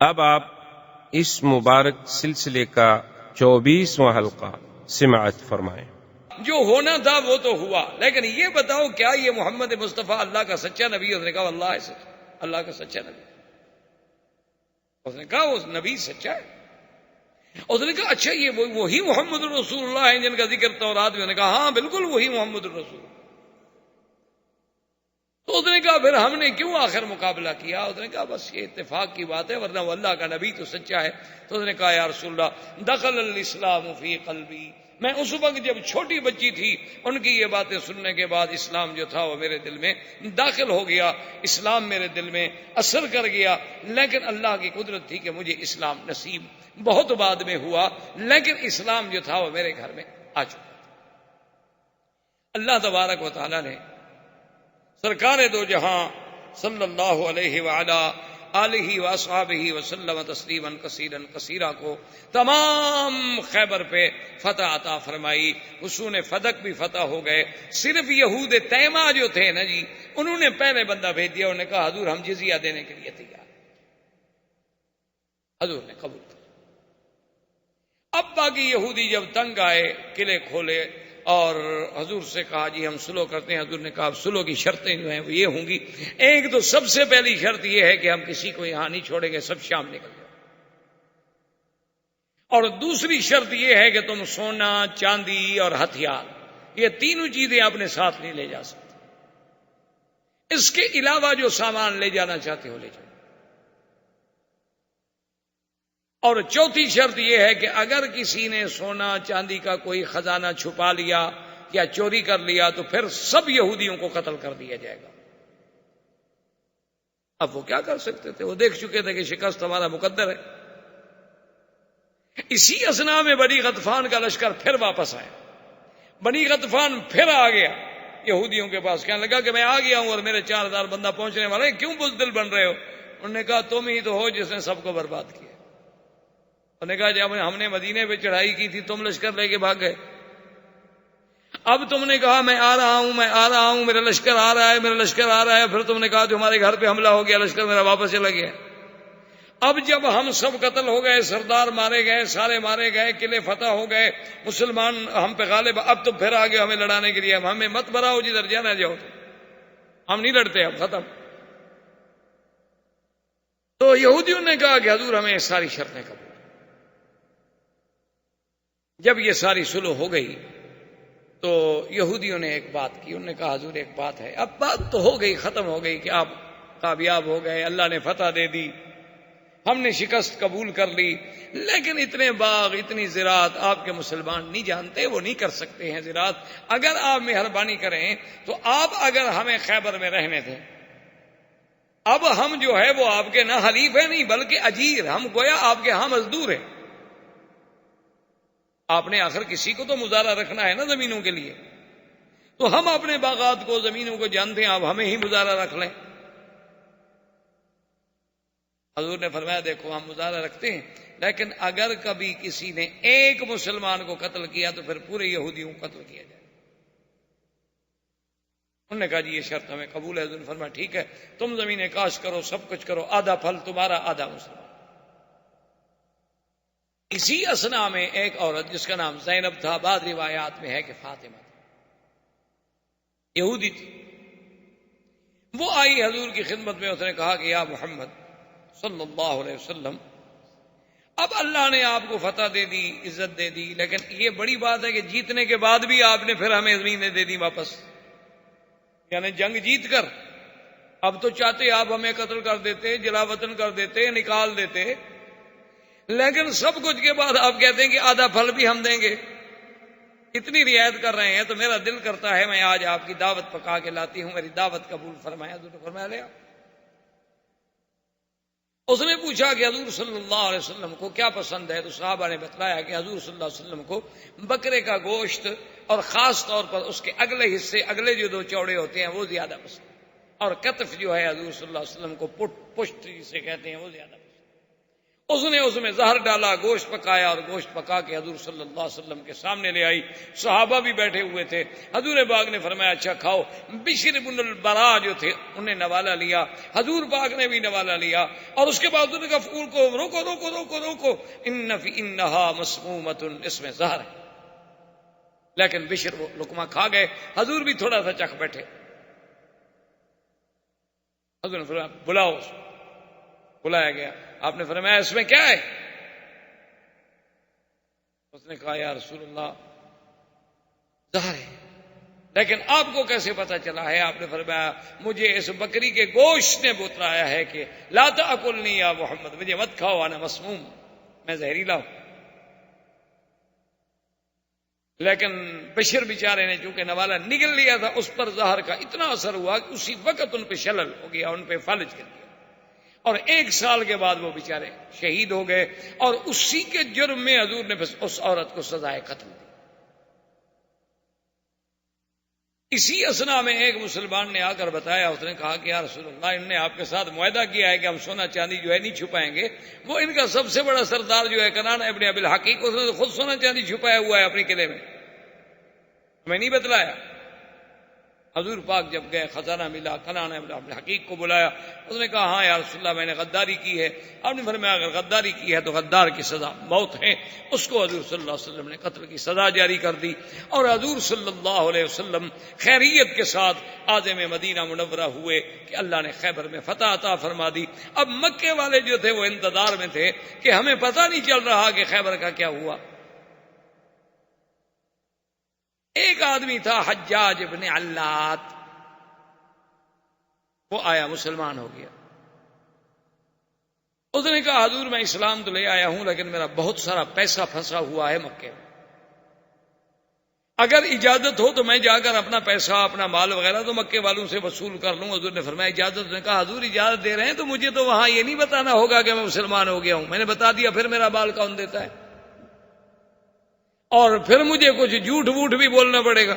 اب آپ اس مبارک سلسلے کا 24واں حلقہ سماعت فرمائیں۔ جو ہونا تھا وہ تو ہوا، لیکن یہ بتاؤ کیا یہ محمد مصطفیٰ اللہ کا سچا نبی ہے؟ اس نے کہا اللہ ہے سچا، اللہ کا سچا نبی۔ اس نے کہا وہ نبی سچا ہے۔ اس نے کہا اچھا یہ وہی محمد الرسول اللہ ہے جن کا ذکر تورات میں؟ نے کہا ہاں بالکل وہی محمد الرسول۔ تو اس نے کہا پھر ہم نے کیوں آخر مقابلہ کیا؟ اس نے کہا بس یہ اتفاق کی بات ہے، ورنہ وہ اللہ کا نبی تو سچا ہے۔ تو اس نے کہا یا رسول اللہ دخل الاسلام فی قلبی، میں اس وقت جب چھوٹی بچی تھی ان کی یہ باتیں سننے کے بعد اسلام جو تھا وہ میرے دل میں داخل ہو گیا، اسلام میرے دل میں اثر کر گیا، لیکن اللہ کی قدرت تھی کہ مجھے اسلام نصیب بہت بعد میں ہوا، لیکن اسلام جو تھا وہ میرے گھر میں آ چکا تھا۔ اللہ تبارک و تعالی نے سرکار دو جہاں صلی اللہ علیہ وعلا آلہ واصحابہ وسلم تسلیما کثیرا کثیرا کو تمام خیبر پہ فتح عطا فرمائی، حصون فدق بھی فتح ہو گئے۔ صرف یہود تیمہ جو تھے نا جی، انہوں نے پہلے بندہ بھیج دیا، انہوں نے کہا حضور ہم جزیہ دینے کے لیے تیار۔ حضور نے قبول کیا۔ اب باقی یہودی جب تنگ آئے، قلعے کھولے اور حضور سے کہا جی ہم سلو کرتے ہیں۔ حضور نے کہا سلو کی شرطیں جو ہیں وہ یہ ہوں گی، ایک تو سب سے پہلی شرط یہ ہے کہ ہم کسی کو یہاں نہیں چھوڑیں گے، سب شام نکل جائیں، اور دوسری شرط یہ ہے کہ تم سونا چاندی اور ہتھیار یہ تینوں چیزیں اپنے ساتھ نہیں لے جا سکتے، اس کے علاوہ جو سامان لے جانا چاہتے ہو لے جاؤ۔ اور چوتھی شرط یہ ہے کہ اگر کسی نے سونا چاندی کا کوئی خزانہ چھپا لیا یا چوری کر لیا تو پھر سب یہودیوں کو قتل کر دیا جائے گا۔ اب وہ کیا کر سکتے تھے؟ وہ دیکھ چکے تھے کہ شکست ہمارا مقدر ہے۔ اسی اثنا میں بنی غطفان کا لشکر پھر واپس آیا۔ بنی غطفان پھر آ گیا یہودیوں کے پاس، کہنے لگا کہ میں آ گیا ہوں اور میرے 4000 بندہ پہنچنے والے ہیں، کیوں بزدل بن رہے ہو؟ انہوں نے کہا تم ہی تو ہو جس نے سب کو برباد کیا۔ انہوں نے کہا جب ہم نے مدینے پہ چڑھائی کی تھی تم لشکر لے کے بھاگ گئے، اب تم نے کہا میں آ رہا ہوں، میں آ رہا ہوں، میرا لشکر آ رہا ہے، میرا لشکر آ رہا ہے، پھر تم نے کہا تمہارے گھر پہ حملہ ہو گیا، لشکر میرا واپس چلا گیا۔ اب جب ہم سب قتل ہو گئے، سردار مارے گئے، سارے مارے گئے، قلعے فتح ہو گئے، مسلمان ہم پہ غالب، اب تو پھر آگے ہمیں لڑانے کے لیے ہمیں مت بھراؤ، جدھر جانا جاؤ، ہم نہیں لڑتے، اب ختم۔ تو یہودیوں نے کہا کہ حضور ہمیں ساری شرطیں قبول۔ جب یہ ساری سلو ہو گئی تو یہودیوں نے ایک بات کی، انہوں نے کہا حضور ایک بات ہے۔ اب بات تو ہو گئی، ختم ہو گئی کہ آپ کامیاب ہو گئے، اللہ نے فتح دے دی، ہم نے شکست قبول کر لی، لیکن اتنے باغ اتنی زراعت آپ کے مسلمان نہیں جانتے، وہ نہیں کر سکتے ہیں زراعت۔ اگر آپ مہربانی کریں تو آپ اگر ہمیں خیبر میں رہنے دیں، اب ہم جو ہے وہ آپ کے نہ حلیف ہیں نہیں بلکہ اجیر، ہم گویا آپ کے ہاں مزدور ہیں۔ آپ نے آخر کسی کو تو مزارہ رکھنا ہے نا زمینوں کے لیے، تو ہم اپنے باغات کو زمینوں کو جانتے ہیں، آپ ہمیں ہی مزارہ رکھ لیں۔ حضور نے فرمایا دیکھو ہم مزارہ رکھتے ہیں، لیکن اگر کبھی کسی نے ایک مسلمان کو قتل کیا تو پھر پورے یہودیوں کو قتل کیا جائے۔ انہوں نے کہا جی یہ شرط ہمیں قبول ہے۔ حضور نے فرمایا ٹھیک ہے، تم زمینیں کاش کرو، سب کچھ کرو، آدھا پھل تمہارا آدھا مسلمان۔ اسی اثنا میں ایک عورت جس کا نام زینب تھا، بعض روایات میں ہے کہ فاطمہ تھا، یہودی تھی، وہ آئی حضور کی خدمت میں، اس نے کہا کہ یا محمد صلی اللہ علیہ وسلم، اب اللہ نے آپ کو فتح دے دی، عزت دے دی، لیکن یہ بڑی بات ہے کہ جیتنے کے بعد بھی آپ نے پھر ہمیں زمینیں دے دی واپس، یعنی جنگ جیت کر۔ اب تو چاہتے آپ ہمیں قتل کر دیتے، جلا وطن کر دیتے، نکال دیتے، لیکن سب کچھ کے بعد آپ کہتے ہیں کہ آدھا پھل بھی ہم دیں گے، اتنی رعایت کر رہے ہیں۔ تو میرا دل کرتا ہے میں آج آپ کی دعوت پکا کے لاتی ہوں، میری دعوت قبول فرمایا۔ حضور نے فرمایا لے آؤ۔ اس نے پوچھا کہ حضور صلی اللہ علیہ وسلم کو کیا پسند ہے؟ تو صحابہ نے بتلایا کہ حضور صلی اللہ علیہ وسلم کو بکرے کا گوشت اور خاص طور پر اس کے اگلے حصے، اگلے جو دو چوڑے ہوتے ہیں وہ زیادہ پسند، اور کتف جو ہے حضور صلی اللہ علیہ وسلم کو پشت جسے کہتے ہیں وہ زیادہ پسند۔ اس نے اس میں زہر ڈالا، گوشت پکایا اور گوشت پکا کے حضور صلی اللہ علیہ وسلم کے سامنے لے آئی. صحابہ بھی بیٹھے ہوئے تھے. حضور پاک نے فرمایا اچھا کھاؤ. بشر بن البرا جو تھے انہیں نوالا لیا، حضور پاک نے بھی نوالا لیا، اور اس کے بعد انہوں نے کہا پھول کو روکو روکو روکو روکو، انہا مسمومۃ، اس میں زہر ہے. لیکن بشر وہ لقمہ کھا گئے، حضور بھی تھوڑا سا چکھ بیٹھے. حضور نے فرمایا بلاؤ. بلایا گیا. آپ نے فرمایا اس میں کیا ہے؟ اس نے کہا یا رسول اللہ زہر ہے. لیکن آپ کو کیسے پتا چلا ہے؟ آپ نے فرمایا مجھے اس بکری کے گوشت نے بتلایا ہے کہ لا تاکلنی یا محمد، مجھے مت کھاؤ، انا مسموم، میں زہریلا ہوں. لیکن بشر بیچارے نے چونکہ نوالا نگل لیا تھا، اس پر زہر کا اتنا اثر ہوا کہ اسی وقت ان پہ شلل ہو گیا، ان پہ فلج کر دیا، اور 1 سال کے بعد وہ بیچارے شہید ہو گئے. اور اسی کے جرم میں حضور نے اس عورت کو سزائے قتل دی. اسی اسنا میں ایک مسلمان نے آ کر بتایا، اس نے کہا کہ یا رسول اللہ ان نے آپ کے ساتھ معاہدہ کیا ہے کہ ہم سونا چاندی جو ہے نہیں چھپائیں گے. وہ ان کا سب سے بڑا سردار جو ہے کنانہ ابن ابی الحقیق، اس نے تو خود سونا چاندی چھپایا ہوا ہے اپنے قلعے میں، ہمیں نہیں بتلایا. حضور پاک جب گئے خزانہ ملا، کنانہ ابن ابی الحقیق کو بلایا. اس نے کہا ہاں یا رسول اللہ میں نے غداری کی ہے. آپ نے فرمایا اگر غداری کی ہے تو غدار کی سزا موت ہے. اس کو حضور صلی اللہ علیہ وسلم نے قتل کی سزا جاری کر دی. اور حضور صلی اللہ علیہ وسلم خیریت کے ساتھ عازم مدینہ منورہ ہوئے کہ اللہ نے خیبر میں فتح عطا فرما دی. اب مکے والے جو تھے وہ انتظار میں تھے کہ ہمیں پتہ نہیں چل رہا کہ خیبر کا کیا ہوا. ایک آدمی تھا حجاج ابن علات، وہ آیا مسلمان ہو گیا. اس نے کہا حضور میں اسلام تو لے آیا ہوں لیکن میرا بہت سارا پیسہ پھنسا ہوا ہے مکے میں، اگر اجازت ہو تو میں جا کر اپنا پیسہ اپنا مال وغیرہ تو مکے والوں سے وصول کر لوں. حضور نے فرمایا اجازت. نے کہا حضور اجازت دے رہے ہیں تو مجھے تو وہاں یہ نہیں بتانا ہوگا کہ میں مسلمان ہو گیا ہوں. میں نے بتا دیا پھر میرا مال کون دیتا ہے؟ اور پھر مجھے کچھ جھوٹ ووٹ بھی بولنا پڑے گا.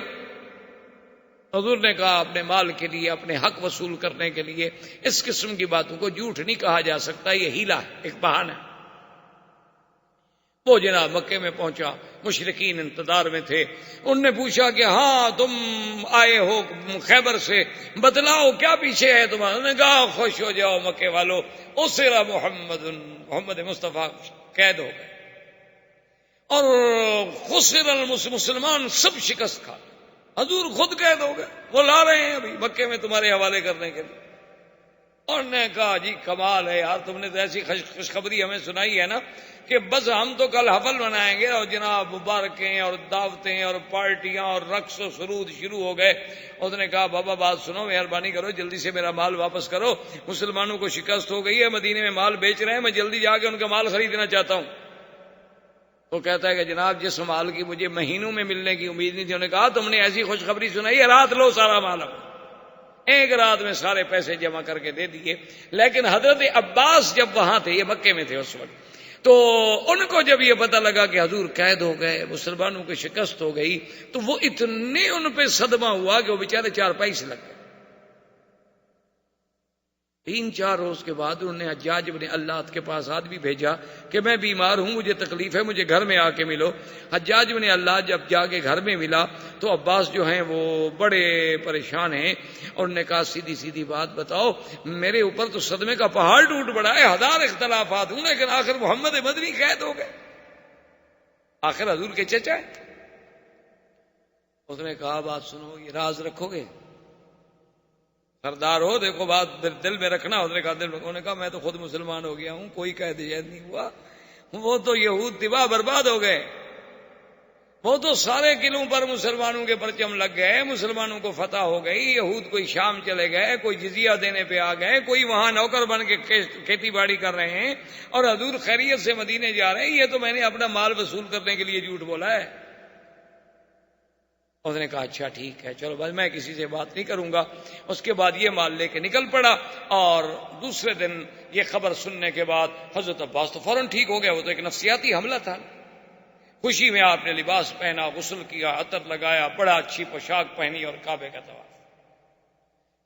حضور نے کہا اپنے مال کے لیے، اپنے حق وصول کرنے کے لیے اس قسم کی باتوں کو جھوٹ نہیں کہا جا سکتا، یہ ہیلا ہے، ایک بہانہ ہے. وہ جناب مکے میں پہنچا، مشرکین انتظار میں تھے. انہوں نے پوچھا کہ ہاں تم آئے ہو خیبر سے، بتلاؤ کیا پیچھے ہے تمہارا؟ انہوں نے کہا خوش ہو جاؤ مکے والو، اسرا محمد مصطفیٰ قید ہو گئے اور خسر مسلمان سب شکست کھا. حضور خود قید ہو گئے، وہ لا رہے ہیں ابھی مکے میں تمہارے حوالے کرنے کے لیے. اور نے کہا جی کمال ہے یار، تم نے تو ایسی خوشخبری ہمیں سنائی ہے نا کہ بس ہم تو کل حفل منائیں گے، اور جناب مبارکیں اور دعوتیں اور پارٹیاں اور رقص و سرود شروع ہو گئے. اس نے کہا بابا بات سنو، مہربانی کرو جلدی سے میرا مال واپس کرو، مسلمانوں کو شکست ہو گئی ہے، مدینے میں مال بیچ رہے ہیں، میں جلدی جا کے ان کا مال خریدنا چاہتا ہوں. وہ کہتا ہے کہ جناب جس مال کی مجھے مہینوں میں ملنے کی امید نہیں تھی. انہوں نے کہا تم نے ایسی خوشخبری سنائی ہے، رات لو سارا مال. ایک رات میں سارے پیسے جمع کر کے دے دیے. لیکن حضرت عباس جب وہاں تھے، یہ مکے میں تھے اس وقت، تو ان کو جب یہ پتہ لگا کہ حضور قید ہو گئے، مسلمانوں کی شکست ہو گئی، تو وہ اتنے ان پہ صدمہ ہوا کہ وہ بیچارے چارپائی سے لگ گئے. 3-4 روز کے بعد انہوں نے حجاج بن علات کے پاس آدمی بھیجا کہ میں بیمار ہوں، مجھے تکلیف ہے، مجھے گھر میں آ کے ملو. حجاج بن علات جب جا کے گھر میں ملا تو عباس جو ہیں وہ بڑے پریشان ہیں. اور نے کہا سیدھی سیدھی بات بتاؤ، میرے اوپر تو صدمے کا پہاڑ ٹوٹ پڑا ہے، 1000 اختلافات ہوں، لیکن آخر محمد مدنی قید ہو گئے، آخر حضور کے چچا ہے. اس نے کہا بات سنو، یہ راز رکھو گے؟ سردار ہو دیکھو بات دل میں رکھنا. اس نے کہا دل میں. انہوں نے کہا میں تو خود مسلمان ہو گیا ہوں، کوئی قید نہیں ہوا. وہ تو یہود تباہ برباد ہو گئے، وہ تو سارے قلعوں پر مسلمانوں کے پرچم لگ گئے، مسلمانوں کو فتح ہو گئی. یہود کوئی شام چلے گئے، کوئی جزیہ دینے پہ آ گئے، کوئی وہاں نوکر بن کے کھیتی باڑی کر رہے ہیں، اور حضور خیریت سے مدینے جا رہے ہیں. یہ تو میں نے اپنا مال وصول کرنے کے لیے جھوٹ بولا ہے. اس نے کہا اچھا ٹھیک ہے چلو بس میں کسی سے بات نہیں کروں گا. اس کے بعد یہ مال لے کے نکل پڑا، اور دوسرے دن یہ خبر سننے کے بعد حضرت عباس تو فوراً ٹھیک ہو گیا. وہ تو ایک نفسیاتی حملہ تھا. خوشی میں آپ نے لباس پہنا، غسل کیا، عطر لگایا، بڑا اچھی پوشاک پہنی اور کعبے کا طواف.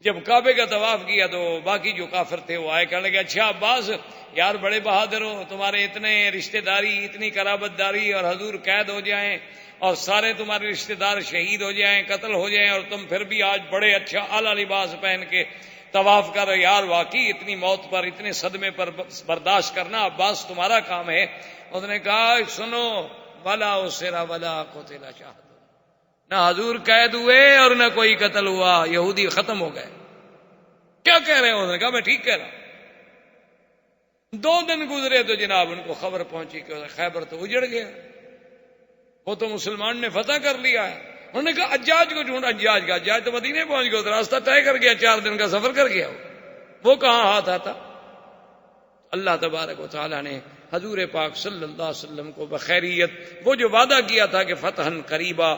جب کعبے کا طواف کیا تو باقی جو کافر تھے وہ آئے، کہنے لگے اچھا عباس یار بڑے بہادر ہو، تمہارے اتنے رشتہ داری، اتنی قرابت داری، اور حضور قید ہو جائیں اور سارے تمہارے رشتہ دار شہید ہو جائیں، قتل ہو جائیں، اور تم پھر بھی آج بڑے اچھا اعلیٰ لباس پہن کے طواف کر رہے، یار واقعی اتنی موت پر، اتنے صدمے پر برداشت کرنا عباس تمہارا کام ہے۔ اس نے کہا سنو، ولا اسرا ولا قتل شہید، نہ حضور قید ہوئے اور نہ کوئی قتل ہوا، یہودی ختم ہو گئے۔ کیا کہہ رہے ہیں؟ انہوں نے کہا میں ٹھیک کہہ رہا ہوں۔ 2 دن گزرے تو جناب ان کو خبر پہنچی کہ خیبر تو اجڑ گیا، وہ تو مسلمان نے فتح کر لیا ہے۔ انہوں نے کہا حجاج کو ڈھونڈ، حجاج تو مدینے پہنچ گیا، تو راستہ طے کر گیا، 4 دن کا سفر کر گیا، وہ کہاں ہاتھ آتا۔ اللہ تبارک و تعالیٰ نے حضور پاک صلی اللہ علیہ وسلم کو بخیریت وہ جو وعدہ کیا تھا کہ فتحً قریبا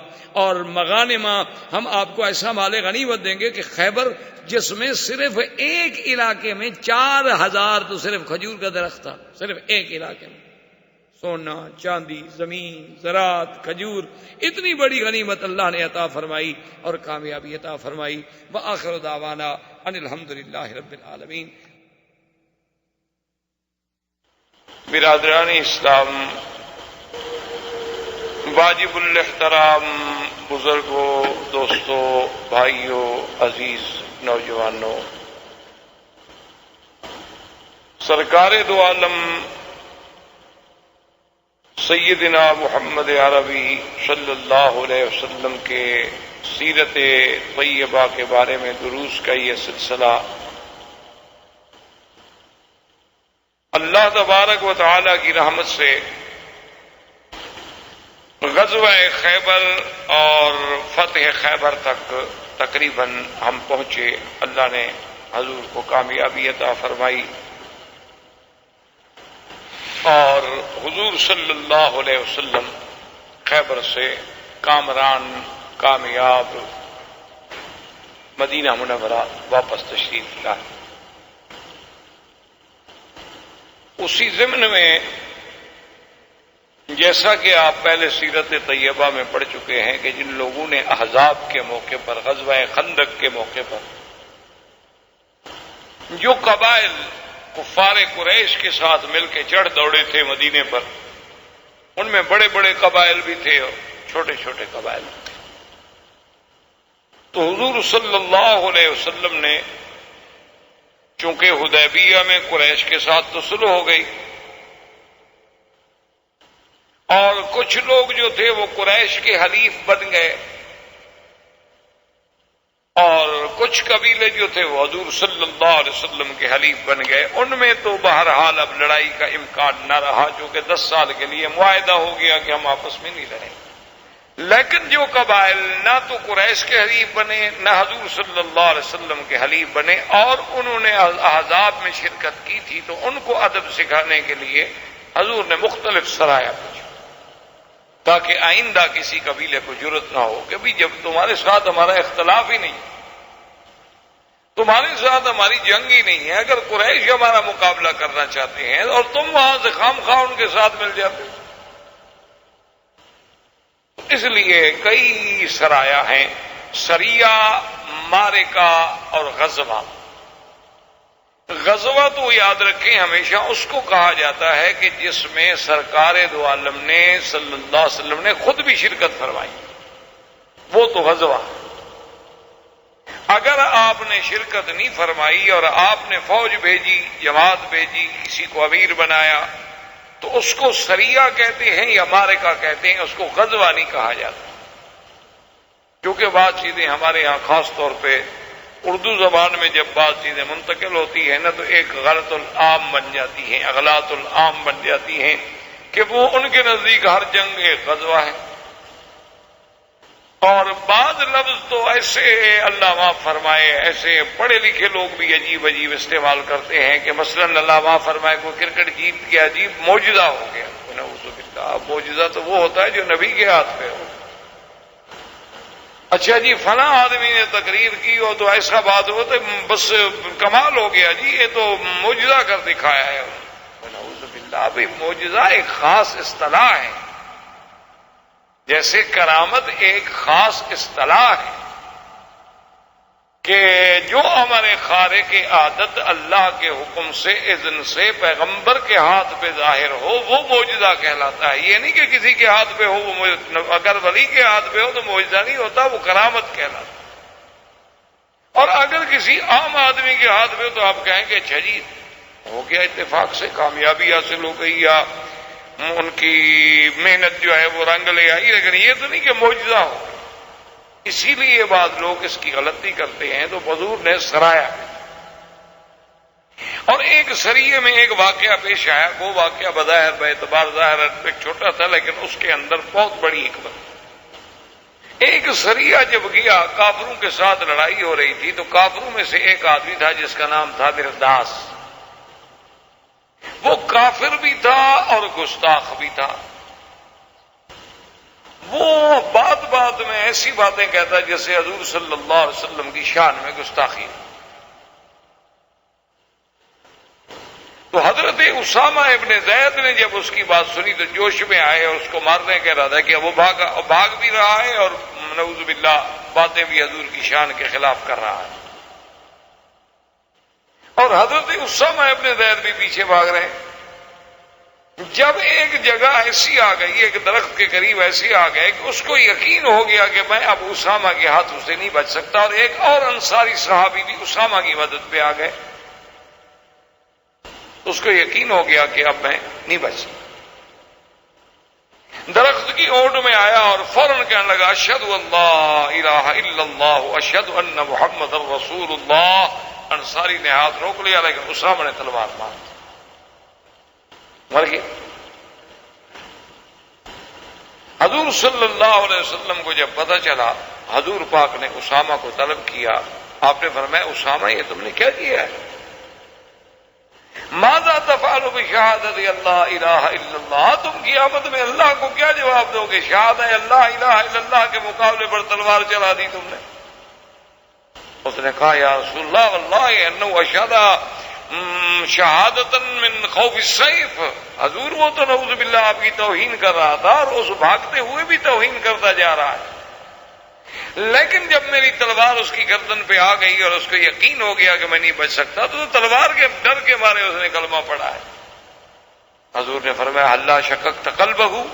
اور مغانما، ہم آپ کو ایسا مال غنیمت دیں گے کہ خیبر جس میں صرف ایک علاقے میں 4000 تو صرف کھجور کا درخت تھا، صرف ایک علاقے میں، سونا چاندی زمین زراعت کھجور، اتنی بڑی غنیمت اللہ نے عطا فرمائی اور کامیابی عطا فرمائی۔ وآخر دعوانا ان الحمدللہ رب العالمین۔ برادران اسلام، واجب الاحترام بزرگوں، دوستوں، بھائیوں، عزیز نوجوانوں، سرکار دو عالم سیدنا محمد عربی صلی اللہ علیہ وسلم کے سیرت طیبہ کے بارے میں دروس کا یہ سلسلہ اللہ تبارک و تعالی کی رحمت سے غزوہ خیبر اور فتح خیبر تک تقریباً ہم پہنچے۔ اللہ نے حضور کو کامیابی عطا فرمائی اور حضور صلی اللہ علیہ وسلم خیبر سے کامران کامیاب مدینہ منورہ واپس تشریف لائے۔ اسی ضمن میں جیسا کہ آپ پہلے سیرت طیبہ میں پڑھ چکے ہیں کہ جن لوگوں نے احزاب کے موقع پر، غزوہ خندق کے موقع پر جو قبائل کفار قریش کے ساتھ مل کے چڑھ دوڑے تھے مدینے پر، ان میں بڑے بڑے قبائل بھی تھے اور چھوٹے چھوٹے قبائل بھی تھے۔ تو حضور صلی اللہ علیہ وسلم نے چونکہ حدیبیہ میں قریش کے ساتھ تو صلح ہو گئی اور کچھ لوگ جو تھے وہ قریش کے حلیف بن گئے اور کچھ قبیلے جو تھے وہ حضور صلی اللہ علیہ وسلم کے حلیف بن گئے۔ ان میں تو بہرحال اب لڑائی کا امکان نہ رہا، چونکہ 10 سال کے لیے معاہدہ ہو گیا کہ ہم آپس میں نہیں لڑیں۔ لیکن جو قبائل نہ تو قریش کے حلیف بنے نہ حضور صلی اللہ علیہ وسلم کے حلیف بنے اور انہوں نے احزاب میں شرکت کی تھی، تو ان کو ادب سکھانے کے لیے حضور نے مختلف سرایا بھیجا تاکہ آئندہ کسی قبیلے کو جرأت نہ ہو کہ بھی جب تمہارے ساتھ ہمارا اختلاف ہی نہیں، تمہارے ساتھ ہماری جنگ ہی نہیں ہے، اگر قریش ہمارا مقابلہ کرنا چاہتے ہیں اور تم وہاں سے خام خواہ ان کے ساتھ مل جاتے۔ اس لیے کئی سرایا ہیں، سریہ، معرکہ اور غزوہ۔ غزوہ تو یاد رکھیں ہمیشہ اس کو کہا جاتا ہے کہ جس میں سرکار دو عالم نے صلی اللہ علیہ وسلم نے خود بھی شرکت فرمائی، وہ تو غزوہ۔ اگر آپ نے شرکت نہیں فرمائی اور آپ نے فوج بھیجی، جماعت بھیجی، کسی کو امیر بنایا، تو اس کو سریہ کہتے ہیں یا معرکہ کہتے ہیں، اس کو غزوہ نہیں کہا جاتا۔ کیونکہ بعض چیزیں ہمارے ہاں خاص طور پہ اردو زبان میں جب بعض چیزیں منتقل ہوتی ہیں نا تو ایک غلط العام بن جاتی ہیں، اغلاط العام بن جاتی ہیں کہ وہ ان کے نزدیک ہر جنگ ایک غزوہ ہے۔ اور بعض لفظ تو ایسے اللہ معاف فرمائے، ایسے پڑھے لکھے لوگ بھی عجیب عجیب استعمال کرتے ہیں کہ مثلا اللہ معاف فرمائے کوئی کرکٹ جیت گیا، عجیب معجزہ ہو گیا۔ نعوذ باللہ، معجزہ تو وہ ہوتا ہے جو نبی کے ہاتھ پہ ہو۔ اچھا جی فلاں آدمی نے تقریر کی ہو تو ایسا بات ہو تو بس کمال ہو گیا جی، یہ تو معجزہ کر دکھایا ہے۔ نعوذ باللہ، بھائی معجزہ ایک خاص اصطلاح ہے، جیسے کرامت ایک خاص اصطلاح ہے۔ کہ جو ہمارے خارق عادت اللہ کے حکم سے اذن سے پیغمبر کے ہاتھ پہ ظاہر ہو وہ معجزہ کہلاتا ہے. یہ نہیں کہ کسی کے ہاتھ پہ ہو وہ اگر ولی کے ہاتھ پہ ہو تو معجزہ نہیں ہوتا، وہ کرامت کہلاتا ہے. اور اگر کسی عام آدمی کے ہاتھ پہ ہو تو آپ کہیں کہ اچھا جی ہو گیا، اتفاق سے کامیابی حاصل ہو گئی یا ان کی محنت جو ہے وہ رنگ لے آئی، لیکن یہ تو نہیں کہ معجزہ ہو. اسی لیے یہ بعض لوگ اس کی غلطی کرتے ہیں. تو حضور نے سرایا اور ایک سریے میں ایک واقعہ پیش آیا. وہ واقعہ بظاہر باعتبار ظاہر ایک چھوٹا تھا لیکن اس کے اندر بہت بڑی حکمت. ایک سریہ جب گیا، کافروں کے ساتھ لڑائی ہو رہی تھی، تو کافروں میں سے ایک آدمی تھا جس کا نام تھا مرداس. وہ کافر بھی تھا اور گستاخ بھی تھا. وہ بات میں ایسی باتیں کہتا جیسے حضور صلی اللہ علیہ وسلم کی شان میں گستاخی. تو حضرت اسامہ ابن زید نے جب اس کی بات سنی تو جوش میں آئے اور اس کو مارنے کا ارادہ کیا. وہ بھاگ بھی رہا ہے اور نعوذ باللہ باتیں بھی حضور کی شان کے خلاف کر رہا ہے. اور حضرت اسامہ ابن زید بھی پیچھے بھاگ رہے ہیں. جب ایک جگہ ایسی آ گئی، ایک درخت کے قریب ایسی آ گئے کہ اس کو یقین ہو گیا کہ میں اب اسامہ کے ہاتھوں سے نہیں بچ سکتا، اور ایک اور انصاری صحابی بھی اسامہ کی مدد پہ آ گئے. اس کو یقین ہو گیا کہ اب میں نہیں بچ سکتا. درخت کی اونٹ میں آیا اور فوراً کہنے لگا اشہد ان لا الہ الا اللہ اشہد ان محمد رسول اللہ. انصاری نے ہاتھ روک لیا لیکن اسامہ نے تلوار مر گیا. حضور صلی اللہ علیہ وسلم کو جب پتہ چلا، حضور پاک نے اسامہ کو طلب کیا. آپ نے فرمایا اسامہ یہ تم نے کیا کیا ہے؟ ماذا تفعل بشہادت اللہ الہ الا اللہ. تم قیامت میں اللہ کو کیا جواب دو گے؟ شہادت اللہ الہ الا اللہ کے مقابلے پر تلوار چلا دی تم نے. اس نے کہا یا رسول اللہ واللہ انہ اشہد شہادتا من خوف السیف. حضور وہ تو نعوذ باللہ آپ کی توہین کر رہا تھا اور اس بھاگتے ہوئے بھی توہین کرتا جا رہا ہے، لیکن جب میری تلوار اس کی گردن پہ آ گئی اور اس کو یقین ہو گیا کہ میں نہیں بچ سکتا تو تلوار کے ڈر کے مارے اس نے کلمہ پڑھا ہے. حضور نے فرمایا اللہ شککت قلبہ،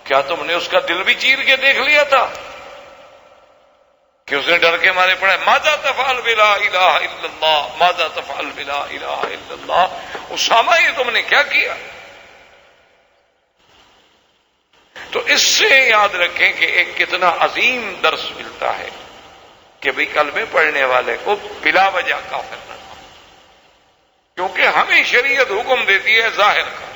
کیا تم نے اس کا دل بھی چیر کے دیکھ لیا تھا کہ اس نے ڈر کے مارے پڑھا؟ ماذا تفعل بلا الہ الا اللہ، ماذا تفعل بلا الہ الا اللہ. اسامہ یہ تم نے کیا کیا؟ تو اس سے یاد رکھیں کہ ایک کتنا عظیم درس ملتا ہے کہ بھئی کلمے پڑھنے والے کو بلا وجہ کافر نہ کرو، کیونکہ ہمیں شریعت حکم دیتی ہے ظاہر کا.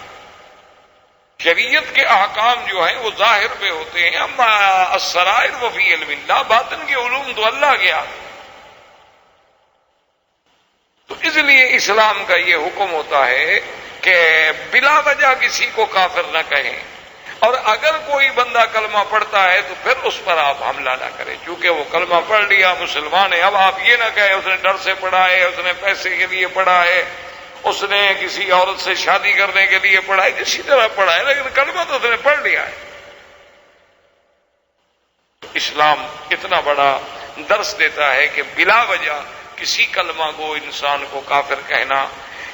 شریعت کے احکام جو ہیں وہ ظاہر پہ ہوتے ہیں. اما السرائر وفی علم اللہ، باطن کے علوم تو اللہ کے ہاتھ. تو اس لیے اسلام کا یہ حکم ہوتا ہے کہ بلا وجہ کسی کو کافر نہ کہیں، اور اگر کوئی بندہ کلمہ پڑھتا ہے تو پھر اس پر آپ حملہ نہ کریں، چونکہ وہ کلمہ پڑھ لیا مسلمان ہے. اب آپ یہ نہ کہیں اس نے ڈر سے پڑھا ہے، اس نے پیسے کے لیے پڑھا ہے، اس نے کسی عورت سے شادی کرنے کے لیے پڑھا ہے، کسی طرح پڑھا ہے لیکن کلمہ تو اس نے پڑھ لیا ہے. تو اسلام اتنا بڑا درس دیتا ہے کہ بلا وجہ کسی کلمہ کو انسان کو کافر کہنا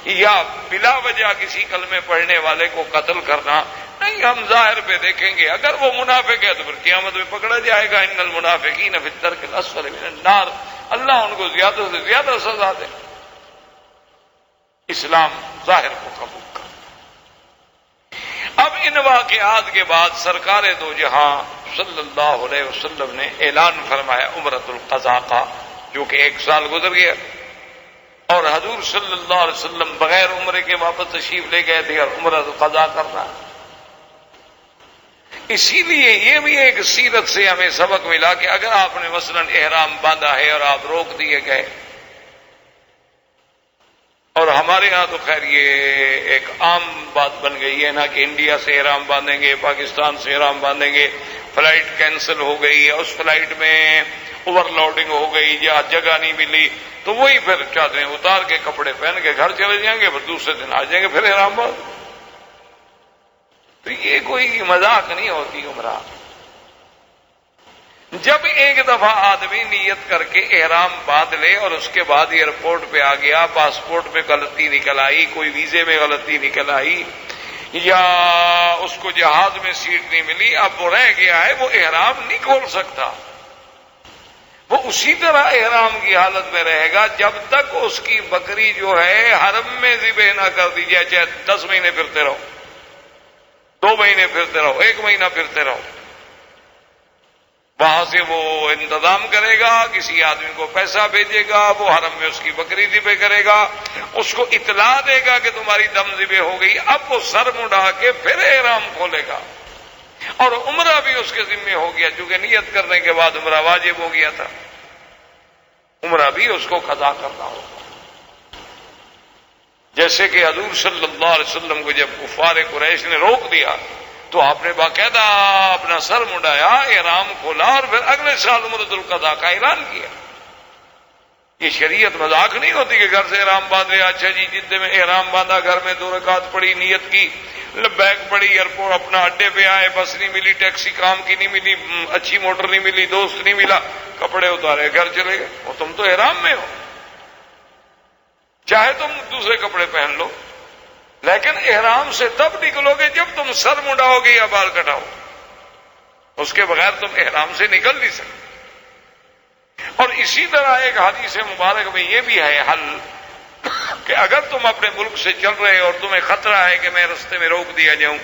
یا بلا وجہ کسی کلمے پڑھنے والے کو قتل کرنا نہیں. ہم ظاہر پہ دیکھیں گے اگر وہ منافق ہے تو پھر قیامت میں پکڑا جائے گا. ان المنافقین فی الدرک الاسفل من النار. اللہ ان کو زیادہ سے زیادہ سزا دے. اسلام ظاہر کو قبول کر. اب ان واقعات کے بعد سرکار دو جہاں صلی اللہ علیہ وسلم نے اعلان فرمایا عمرۃ القضاء کا، جو کہ 1 سال گزر گیا اور حضور صلی اللہ علیہ وسلم بغیر عمرے کے واپس تشریف لے گئے تھے اور عمرۃ القضاء کرنا. اسی لیے یہ بھی ایک سیرت سے ہمیں سبق ملا کہ اگر آپ نے مثلا احرام باندھا ہے اور آپ روک دیے گئے، اور ہمارے ہاں تو خیر یہ ایک عام بات بن گئی ہے نا کہ انڈیا سے احرام باندھیں گے، پاکستان سے احرام باندھیں گے، فلائٹ کینسل ہو گئی ہے، اس فلائٹ میں اوور لوڈنگ ہو گئی یا جگہ نہیں ملی تو وہی پھر چادریں اتار کے کپڑے پہن کے گھر چلے جائیں گے، پھر دوسرے دن آ جائیں گے پھر احرام باندھ. تو یہ کوئی مذاق نہیں ہوتی عمرہ. جب ایک دفعہ آدمی نیت کر کے احرام باندھ لے اور اس کے بعد ایئرپورٹ پہ آ گیا، پاسپورٹ میں غلطی نکل آئی، کوئی ویزے میں غلطی نکل آئی، یا اس کو جہاز میں سیٹ نہیں ملی، اب وہ رہ گیا ہے، وہ احرام نہیں کھول سکتا، وہ اسی طرح احرام کی حالت میں رہے گا جب تک اس کی بکری جو ہے حرم میں ذبح نہ کر دی جائے، چاہے 10 مہینے پھرتے رہو، 2 مہینے پھرتے رہو، 1 مہینہ پھرتے رہو، وہاں سے وہ انتظام کرے گا، کسی آدمی کو پیسہ بھیجے گا، وہ حرم میں اس کی بکری ذبح کرے گا، اس کو اطلاع دے گا کہ تمہاری دم ذبح ہو گئی، اب وہ سر مڑا کے پھر احرام کھولے گا، اور عمرہ بھی اس کے ذمہ ہو گیا، چونکہ نیت کرنے کے بعد عمرہ واجب ہو گیا تھا، عمرہ بھی اس کو قضا کرنا ہوگا۔ جیسے کہ حضور صلی اللہ علیہ وسلم کو جب کفار قریش نے روک دیا تو آپ نے باقاعدہ اپنا سر مڈایا، احرام کھولا، اور پھر اگلے سال عمرۃ القضاء کا اعلان کیا۔ یہ شریعت مذاق نہیں ہوتی کہ گھر سے احرام باندھ لیا، اچھا جی جدے میں احرام باندھا، گھر میں 2 رکعت پڑھی، نیت کی، لبیک پڑھی، ایئرپورٹ اپنا اڈے پہ آئے، بس نہیں ملی، ٹیکسی کام کی نہیں ملی، اچھی موٹر نہیں ملی، دوست نہیں ملا، کپڑے اتارے گھر چلے گئے، اور تم تو احرام میں ہو، چاہے تم دوسرے کپڑے پہن لو، لیکن احرام سے تب نکلو گے جب تم سر مڈاؤ گے یا بال کٹاؤ، اس کے بغیر تم احرام سے نکل نہیں سکتے۔ اور اسی طرح ایک حدیث مبارک میں یہ بھی ہے حل کہ اگر تم اپنے ملک سے چل رہے اور تمہیں خطرہ ہے کہ میں رستے میں روک دیا جاؤں،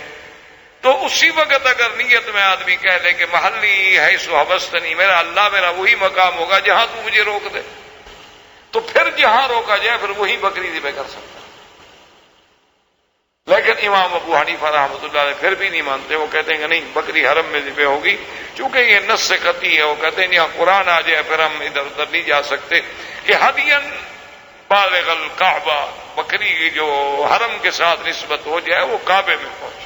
تو اسی وقت اگر نیت میں آدمی کہہ لے کہ محلی ہے سو حبستنی، میرا اللہ میرا وہی مقام ہوگا جہاں تو مجھے روک دے، تو پھر جہاں روکا جائے پھر وہی بکری ذبح کر سکتا۔ لیکن امام ابو حنیفہ رحمۃ اللہ علیہ پھر بھی نہیں مانتے، وہ کہتے ہیں کہ نہیں، بکری حرم میں ذبح ہوگی، چونکہ یہ نص سے قطعی ہے، وہ کہتے ہیں یہاں قرآن آ جائے پھر ہم ادھر ادھر نہیں جا سکتے، کہ ہدین بالغ الکعبہ، بکری جو حرم کے ساتھ نسبت ہو جائے وہ کعبے میں پہنچے،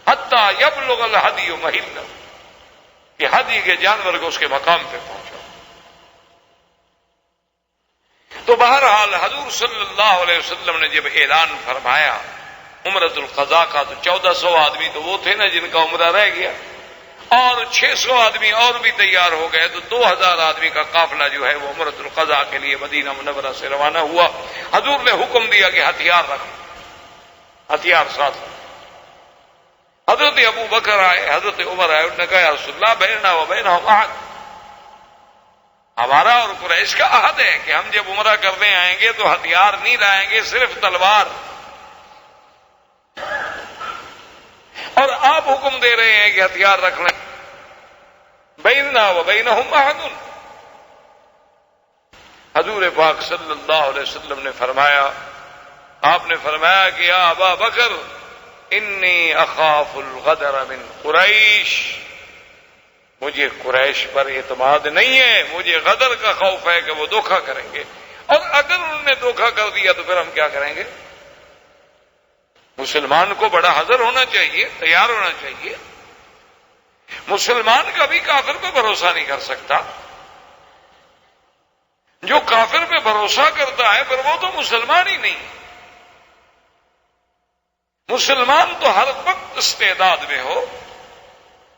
حتیٰ یبلغ الہدی محلہ، کہ ہدی کے جانور کو اس کے مقام پہ پہنچا۔ تو بہرحال حضور صلی اللہ علیہ وسلم نے جب اعلان فرمایا عمرۃ القضاء کا، تو 1400 آدمی تو وہ تھے نا جن کا عمرہ رہ گیا، اور 600 آدمی اور بھی تیار ہو گئے، تو 2000 آدمی کا قافلہ جو ہے وہ عمرۃ القضاء کے لیے مدینہ منورہ سے روانہ ہوا۔ حضور نے حکم دیا کہ ہتھیار رکھو، ہتھیار ساتھ۔ حضرت ابو بکر آئے، حضرت عمر آئے، انہوں نے کہا یا رسول اللہ بیننا و بینہم عہد، ہمارا اور قریش کا عہد ہے کہ ہم جب عمرہ کرنے آئیں گے تو ہتھیار نہیں لائیں گے، صرف تلوار، اور آپ حکم دے رہے ہیں کہ ہتھیار رکھ لیں۔ بیننا و بینہم عہد، حضور پاک صلی اللہ علیہ وسلم نے فرمایا، آپ نے فرمایا کہ یا ابا بکر انی اخاف الغدر من قریش، مجھے قریش پر اعتماد نہیں ہے، مجھے غدر کا خوف ہے کہ وہ دھوکہ کریں گے، اور اگر انہوں نے دھوکہ کر دیا تو پھر ہم کیا کریں گے؟ مسلمان کو بڑا حذر ہونا چاہیے، تیار ہونا چاہیے۔ مسلمان کبھی کافر پہ بھروسہ نہیں کر سکتا، جو کافر پہ بھروسہ کرتا ہے پھر وہ تو مسلمان ہی نہیں۔ مسلمان تو ہر وقت استعداد میں ہو۔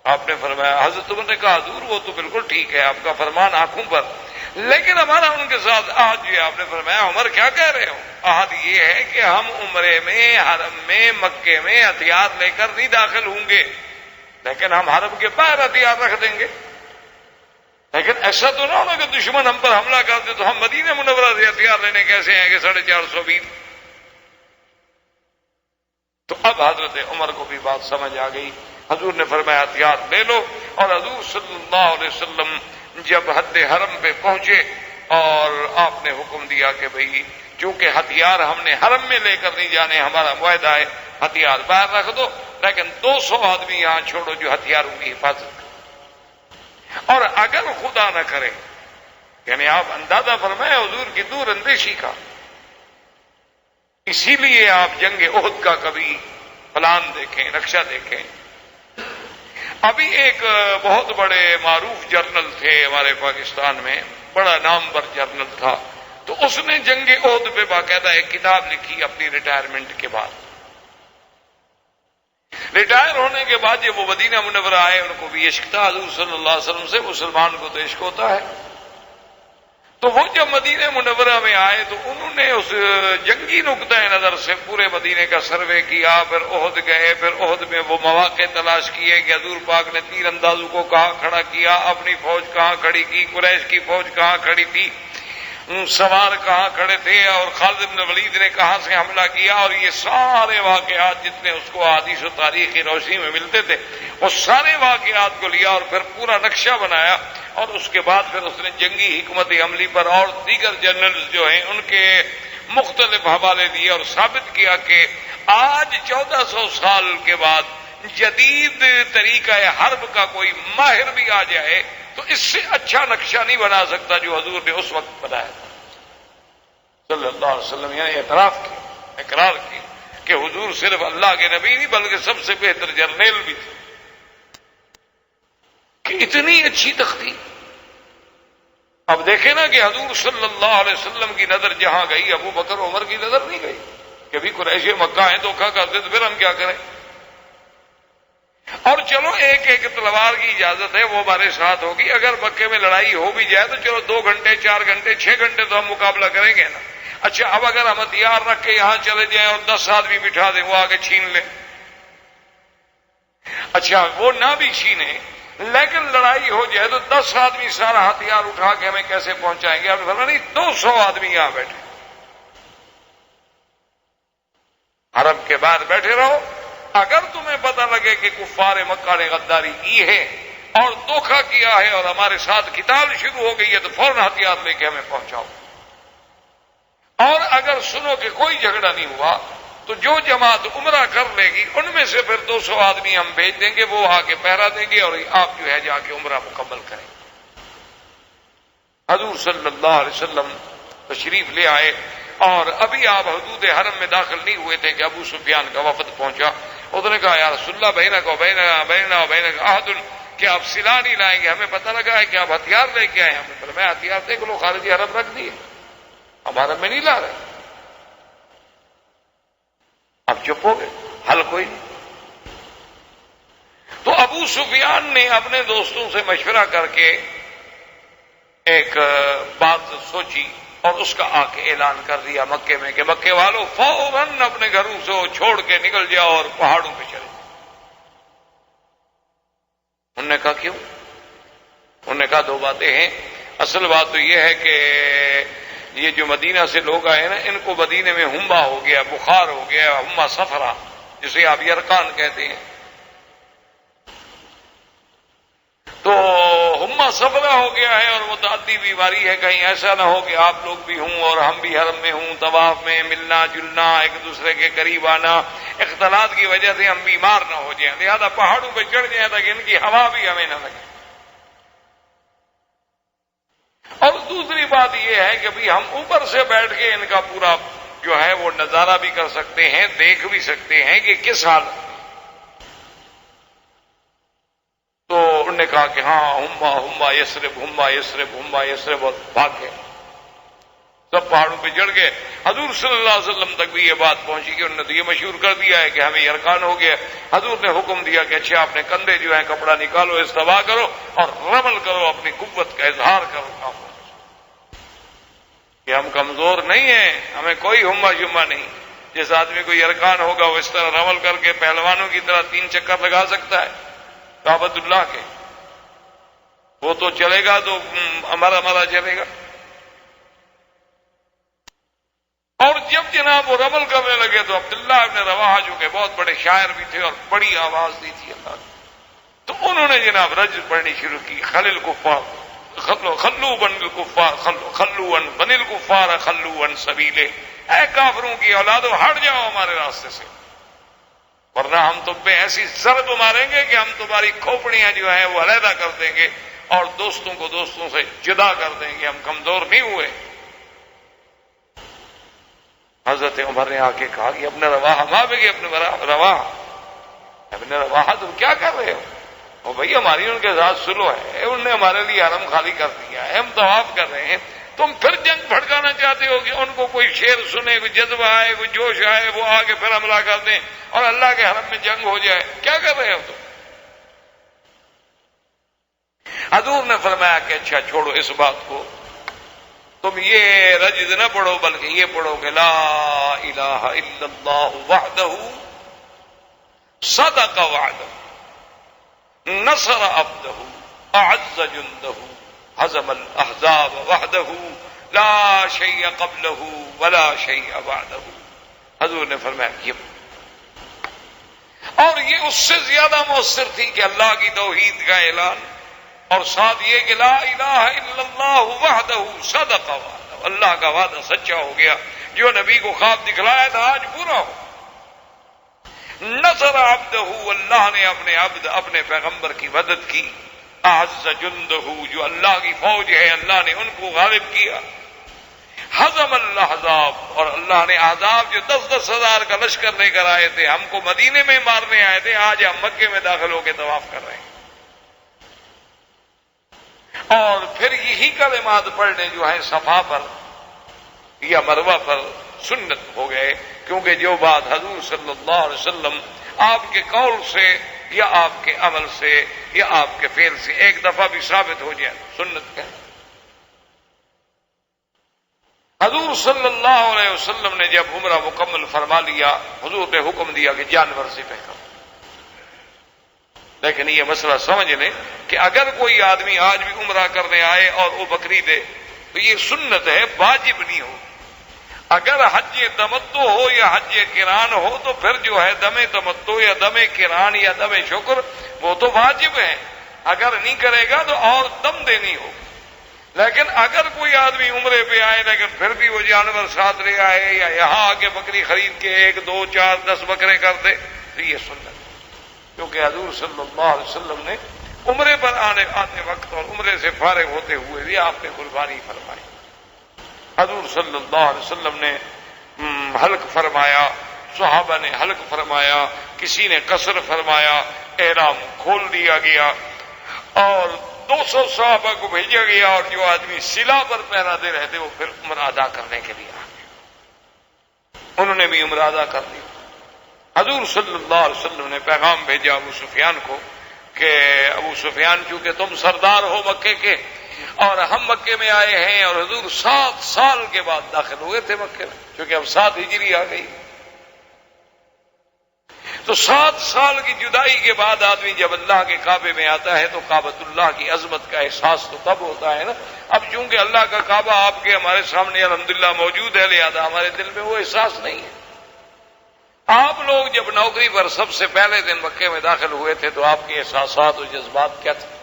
آپ نے فرمایا، حضرت عمر نے کہا حضور وہ تو بالکل ٹھیک ہے، آپ کا فرمان آنکھوں پر، لیکن ہمارا ان کے ساتھ عہد یہ، آپ نے فرمایا عمر کیا کہہ رہے ہو؟ عہد یہ ہے کہ ہم عمرے میں، حرم میں، مکے میں ہتھیار لے کر نہیں داخل ہوں گے، لیکن ہم حرم کے باہر ہتھیار رکھ دیں گے۔ لیکن ایسا تو نہ ہونا کہ دشمن ہم پر حملہ کرتے تو ہم مدینہ منورہ سے ہتھیار لینے کیسے آئیں گے 450 میل؟ تو اب حضرت عمر کو بھی بات سمجھ آ گئی، حضور نے فرمایا ہتھیار لے لو، اور حضور صلی اللہ علیہ وسلم جب حد حرم پہ پہنچے اور آپ نے حکم دیا کہ بھئی چونکہ ہتھیار ہم نے حرم میں لے کر نہیں جانے، ہمارا معاہدہ ہے، ہتھیار باہر رکھ دو، لیکن 200 آدمی یہاں چھوڑو جو ہتھیاروں کی حفاظت کریں، اور اگر خدا نہ کرے، یعنی آپ اندازہ فرمائیں حضور کی دور اندیشی کا، اسی لیے آپ جنگ احد کا کبھی پلان دیکھیں، نقشہ دیکھیں۔ ابھی ایک بہت بڑے معروف جرنل تھے ہمارے پاکستان میں، بڑا نامور جرنل تھا، تو اس نے جنگ احد پہ باقاعدہ ایک کتاب لکھی اپنی ریٹائرمنٹ کے بعد۔ ریٹائر ہونے کے بعد جب وہ مدینہ منورہ آئے ان کو بھی عشق تھا حضور صلی اللہ علیہ وسلم سے، مسلمان کو تو عشق ہوتا ہے. تو وہ جب مدینہ منورہ میں آئے تو انہوں نے اس جنگی نقطۂ نظر سے پورے مدینے کا سروے کیا، پھر احد گئے، پھر احد میں وہ مواقع تلاش کیے کہ حضور پاک نے تیر اندازوں کو کہاں کھڑا کیا، اپنی فوج کہاں کھڑی کی، قریش کی فوج کہاں کھڑی تھی، سوار کہاں کھڑے تھے، اور خالد بن ولید نے کہاں سے حملہ کیا، اور یہ سارے واقعات جتنے اس کو حدیث و تاریخ کی روشنی میں ملتے تھے وہ سارے واقعات کو لیا اور پھر پورا نقشہ بنایا. اور اس کے بعد پھر اس نے جنگی حکمت عملی پر اور دیگر جنرلز جو ہیں ان کے مختلف حوالے دیے اور ثابت کیا کہ آج 1400 سال کے بعد جدید طریقہ حرب کا کوئی ماہر بھی آ جائے تو اس سے اچھا نقشہ نہیں بنا سکتا جو حضور نے اس وقت بنایا تھا صلی اللہ علیہ وسلم. یعنی اعتراف کیا، اقرار کیا کہ حضور صرف اللہ کے نبی نہیں بلکہ سب سے بہتر جرنیل بھی تھے. کہ اتنی اچھی تخطیط. اب دیکھیں نا کہ حضور صلی اللہ علیہ وسلم کی نظر جہاں گئی ابو بکر عمر کی نظر نہیں گئی کہ بھی قریش مکہ ہیں دھوکہ کرتے تو پھر ہم کیا کریں. اور چلو ایک ایک تلوار کی اجازت ہے وہ ہمارے ساتھ ہوگی، اگر مکے میں لڑائی ہو بھی جائے تو چلو 2 گھنٹے 4 گھنٹے 6 گھنٹے تو ہم مقابلہ کریں گے نا. اچھا اب اگر ہم ہتھیار رکھ کے یہاں چلے جائیں اور 10 آدمی بٹھا دیں وہ آگے چھین لیں. اچھا وہ نہ بھی چھینے لیکن لڑائی ہو جائے تو 10 آدمی سارا ہتھیار اٹھا کے ہمیں کیسے پہنچائیں گے. آپ نے فرمایا نہیں 200 آدمی یہاں بیٹھے، حرم کے باہر بیٹھے رہو. اگر تمہیں پتہ لگے کہ کفار مکہ نے غداری کی ہے اور دھوکہ کیا ہے اور ہمارے ساتھ قتال شروع ہو گئی ہے تو فوراً ہتھیار لے کے ہمیں پہنچاؤ. اور اگر سنو کہ کوئی جھگڑا نہیں ہوا تو جو جماعت عمرہ کر لے گی ان میں سے پھر 200 آدمی ہم بھیج دیں گے، وہ آ کے پہرا دیں گے اور آپ جو ہے جا کے عمرہ مکمل کریں. حضور صلی اللہ علیہ وسلم تشریف لے آئے اور ابھی آپ حدود حرم میں داخل نہیں ہوئے تھے کہ ابو سفیان کا وفد پہنچا. اس نے کہا یا رسول اللہ بیننا و بینک عہد، کہ آپ سلاح نہیں لائیں گے، ہمیں پتہ لگا ہے کہ آپ ہتھیار لے کے آئے ہیں. ہم نے فرمایا ہتھیار دیکھ لو خارجی حرم رکھ دیے، ہم حرم میں نہیں لا رہے. اب چپ ہو گئے، حل کوئی نہیں. تو ابو سفیان نے اپنے دوستوں سے مشورہ کر کے ایک بات سوچی اور اس کا آ کے اعلان کر دیا مکے میں کہ مکے والوں فوراً اپنے گھروں سے چھوڑ کے نکل جاؤ اور پہاڑوں پہ چلے. انہوں نے کہا کیوں؟ انہوں نے کہا 2 باتیں ہیں. اصل بات تو یہ ہے کہ یہ جو مدینہ سے لوگ آئے نا ان کو مدینے میں ہمبا ہو گیا، بخار ہو گیا، ہما سفرا جسے آپ یرقان کہتے ہیں. تو ہما سفرا ہو گیا ہے اور متعدی بیماری ہے، کہیں ایسا نہ ہو کہ آپ لوگ بھی ہوں اور ہم بھی حرم میں ہوں، طواف میں ملنا جلنا، ایک دوسرے کے قریب آنا، اختلاط کی وجہ سے ہم بیمار نہ ہو جائیں، لہذا پہاڑوں پہ چڑھ جائیں تاکہ ان کی ہوا بھی ہمیں نہ لگے. اور دوسری بات یہ ہے کہ بھی ہم اوپر سے بیٹھ کے ان کا پورا جو ہے وہ نظارہ بھی کر سکتے ہیں، دیکھ بھی سکتے ہیں کہ کس حالت میں. تو انہوں نے کہا کہ ہاں ہما یسرب ہما یسرب ہما یسرب، اور بھاگ گئے. سب پہاڑوں پہ چڑھ گئے. حضور صلی اللہ علیہ وسلم تک بھی یہ بات پہنچی کہ انہوں نے تو یہ مشہور کر دیا ہے کہ ہمیں یرقان ہو گیا. حضور نے حکم دیا کہ اچھا اپنے کندھے جو ہیں کپڑا نکالو، استوا کرو اور رمل کرو، اپنی قوت کا اظہار کرو کہ ہم کمزور نہیں ہیں، ہمیں کوئی ہما جما نہیں. جس آدمی کو یرقان ہوگا وہ اس طرح رمل کر کے پہلوانوں کی طرح 3 چکر لگا سکتا ہے کعبۃ اللہ کے. وہ تو چلے گا تو ہمارا چلے گا. اور جب جناب وہ رمل کرنے لگے تو عبداللہ ابن رواحہ جو کہ بہت بڑے شاعر بھی تھے اور بڑی آواز دی تھی اللہ نے، تو انہوں نے جناب رجز پڑھنی شروع کی. خلل کفار خلو بن الکفار خلو ان بن الکفار خلو ان سبیلے، اے کافروں کی اولادو ہٹ جاؤ ہمارے راستے سے، ورنہ ہم تم پہ ایسی ضرب ماریں گے کہ ہم تمہاری کھوپڑیاں جو ہیں وہ علیحدہ کر دیں گے اور دوستوں کو دوستوں سے جدا کر دیں گے. ہم کمزور نہیں ہوئے. حضرت عمر نے آ کے کہا کہ ابن رواحہ ماں بگے ابن رواحہ تم کیا کر رہے ہو؟ وہ بھائی ہماری ان کے ساتھ سلو ہے، انہوں نے ہمارے لیے حرم خالی کر دیا ہے، ہم طواف کر رہے ہیں، تم پھر جنگ بھڑکانا چاہتے ہو کہ ان کو کوئی شعر سنے، کوئی جذبہ آئے، کوئی جوش آئے، وہ آگے پھر حملہ کر دیں اور اللہ کے حرم میں جنگ ہو جائے. کیا کر رہے ہو تم؟ حضور نے فرمایا کہ اچھا چھوڑو اس بات کو، تم یہ رجز نہ پڑھو بلکہ یہ پڑھو کہ لا الہ الا اللہ وحدہ صدق وعدہ نصر عبدہ اعز جندہ ہزم الاحزاب وحدہ لا شیء قبلہ ولا شیء بعدہ. حضور نے فرمایا یہ، اور یہ اس سے زیادہ مؤثر تھی کہ اللہ کی توحید کا اعلان اور ساتھ یہ کہ لا الہ الا اللہ وحدہ صدق وعدہ، اللہ کا وعدہ سچا ہو گیا، جو نبی کو خواب دکھلایا تھا آج پورا ہو. نصر عبدہ، اللہ نے اپنے عبد اپنے پیغمبر کی مدد کی. اعز جندہ، جو اللہ کی فوج ہے اللہ نے ان کو غالب کیا. ہزم الاحزاب، اور اللہ نے احزاب جو 10-10 ہزار کا لشکر لے کر آئے تھے، ہم کو مدینے میں مارنے آئے تھے، آج ہم مکے میں داخل ہو کے طواف کر رہے ہیں. اور پھر یہی کلمات پڑھنے جو ہیں صفا پر یا مروہ پر سنت ہو گئے، کیونکہ جو بات حضور صلی اللہ علیہ وسلم آپ کے قول سے یا آپ کے عمل سے یا آپ کے فعل سے ایک دفعہ بھی ثابت ہو جائے سنت ہے. حضور صلی اللہ علیہ وسلم نے جب عمرہ مکمل فرما لیا، حضور نے حکم دیا کہ جانور سے پہکو. لیکن یہ مسئلہ سمجھ لیں کہ اگر کوئی آدمی آج بھی عمرہ کرنے آئے اور وہ بکری دے تو یہ سنت ہے، واجب نہیں ہو. اگر حج تمتع ہو یا حج قران ہو تو پھر جو ہے دم تمتع یا دم قران یا دم شکر وہ تو واجب ہے، اگر نہیں کرے گا تو اور دم دینی ہو. لیکن اگر کوئی آدمی عمرے پہ آئے لیکن پھر بھی وہ جانور ساتھ لے آئے یا یہاں آ کے بکری خرید کے 1 2 4 10 بکرے کر دے تو یہ سنت، کیونکہ حضور صلی اللہ علیہ وسلم نے عمرے پر آتے وقت اور عمرے سے فارغ ہوتے ہوئے بھی آپ نے قربانی فرمائی. حضور صلی اللہ علیہ وسلم نے حلق فرمایا، صحابہ نے حلق فرمایا، کسی نے قصر فرمایا، احرام کھول دیا گیا اور 200 صحابہ کو بھیجا گیا، اور جو آدمی سلا پر پہرا دے رہے تھے وہ پھر عمرہ ادا کرنے کے لیے آ گئے، انہوں نے بھی عمرہ ادا کر دی. حضور صلی اللہ علیہ وسلم نے پیغام بھیجا ابو سفیان کو کہ ابو سفیان چونکہ تم سردار ہو مکے کے اور ہم مکے میں آئے ہیں، اور حضور 7 سال کے بعد داخل ہوئے تھے مکے میں، کیونکہ اب 7 ہجری آ گئی، تو 7 سال کی جدائی کے بعد آدمی جب اللہ کے کعبے میں آتا ہے تو کعبۃ اللہ کی عظمت کا احساس تو تب ہوتا ہے نا. اب چونکہ اللہ کا کعبہ آپ کے ہمارے سامنے الحمدللہ موجود ہے، لہذا ہمارے دل میں وہ احساس نہیں ہے. آپ لوگ جب نوکری پر سب سے پہلے دن مکے میں داخل ہوئے تھے تو آپ کے احساسات اور جذبات کیا تھے؟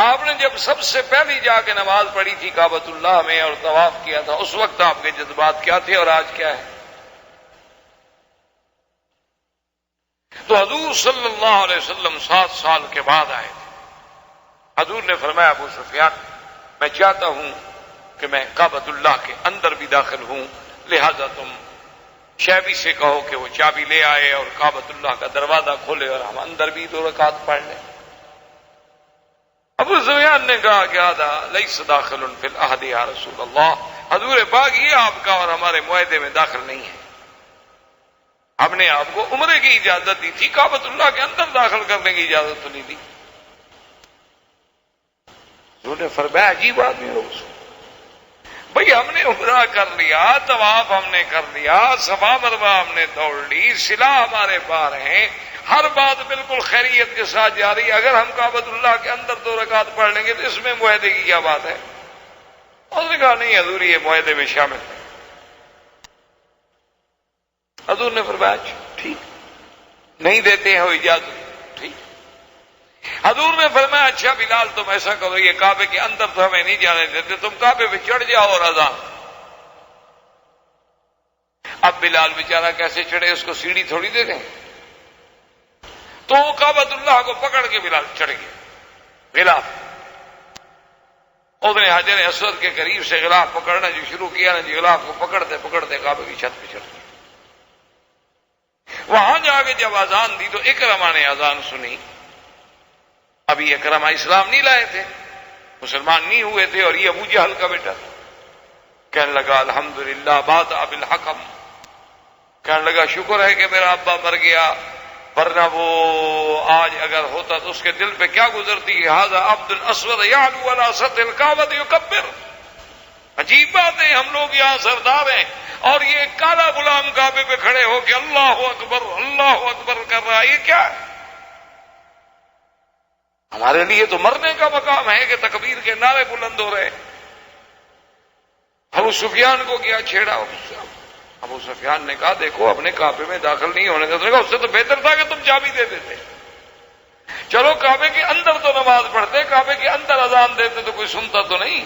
آپ نے جب سب سے پہلی جا کے نماز پڑھی تھی کعبۃ اللہ میں اور طواف کیا تھا، اس وقت آپ کے جذبات کیا تھے اور آج کیا ہے؟ تو حضور صلی اللہ علیہ وسلم 7 سال کے بعد آئے تھے. حضور نے فرمایا ابو سفیان میں چاہتا ہوں کہ میں کعبۃ اللہ کے اندر بھی داخل ہوں، لہذا تم شیبی سے کہو کہ وہ چابی لے آئے اور کعبۃ اللہ کا دروازہ کھولے اور ہم اندر بھی 2 رکعت پڑھ لیں. ابو سفیان نے کہا کہ آدھا لیس داخل فی العہد یا رسول اللہ، حضور پاک یہ آپ کا اور ہمارے معاہدے میں داخل نہیں ہے. ہم نے آپ کو عمرے کی اجازت دی تھی، کعبۃ اللہ کے اندر داخل کرنے کی اجازت تو نہیں دی. انہوں نے فرمایا عجیب آدمی ہو بھئی، ہم نے عمرہ کر لیا، طواف ہم نے کر لیا، صفا مروہ ہم نے دوڑ لی، صلہ ہمارے پار ہیں، ہر بات بالکل خیریت کے ساتھ جاری. اگر ہم کعبۃ اللہ کے اندر 2 رکعت پڑھ لیں گے تو اس میں معاہدے کی کیا بات ہے؟ اس نے کہا نہیں حضور یہ معاہدے میں شامل ہے. حضور نے فرمایا ٹھیک، نہیں دیتے ہو اجازت ٹھیک. حضور نے فرمایا اچھا بلال تم ایسا کرو، یہ کعبے کے اندر تو ہمیں نہیں جانے دیتے، تم کعبے پہ چڑھ جاؤ اور اذان. اب بلال بیچارہ کیسے چڑھے، اس کو سیڑھی تھوڑی دے دیں. تو کعبۃ اللہ کو پکڑ کے بلال چڑھ گئے. غلاف اس نے حجر اسود کے قریب سے غلاف پکڑنا جو شروع کیا نا جی، غلاف کو پکڑتے پکڑتے کعبے کی چھت پہ چڑھ گئے. وہاں جا کے جب اذان دی تو اکرما نے اذان سنی. ابھی اکرما اسلام نہیں لائے تھے، مسلمان نہیں ہوئے تھے اور یہ ابو جہل کا بیٹا تھا. کہنے لگا الحمدللہ بات بالحکم، کہنے لگا شکر ہے کہ میرا ابا مر گیا، ورنہ وہ آج اگر ہوتا تو اس کے دل پہ کیا گزرتی، ھذا عبد الاسود یعلو علی سطح الکعبۃ یکبر. عجیب بات ہے، ہم لوگ یہاں سردار ہیں اور یہ کالا غلام کعبے پہ کھڑے ہو کے اللہ اکبر کر رہا ہے، یہ کیا ہے؟ ہمارے لیے تو مرنے کا مقام ہے کہ تکبیر کے نعرے بلند ہو رہے. ابو سفیان کو کیا چھیڑا؟ ابو سفیان نے کہا دیکھو اپنے کعبے میں داخل نہیں ہونے کا، اس سے تو بہتر تھا کہ تم چابی دے دیتے. چلو کعبے کے اندر تو نماز پڑھتے، کعبے کے اندر اذان دیتے تو کوئی سنتا تو نہیں.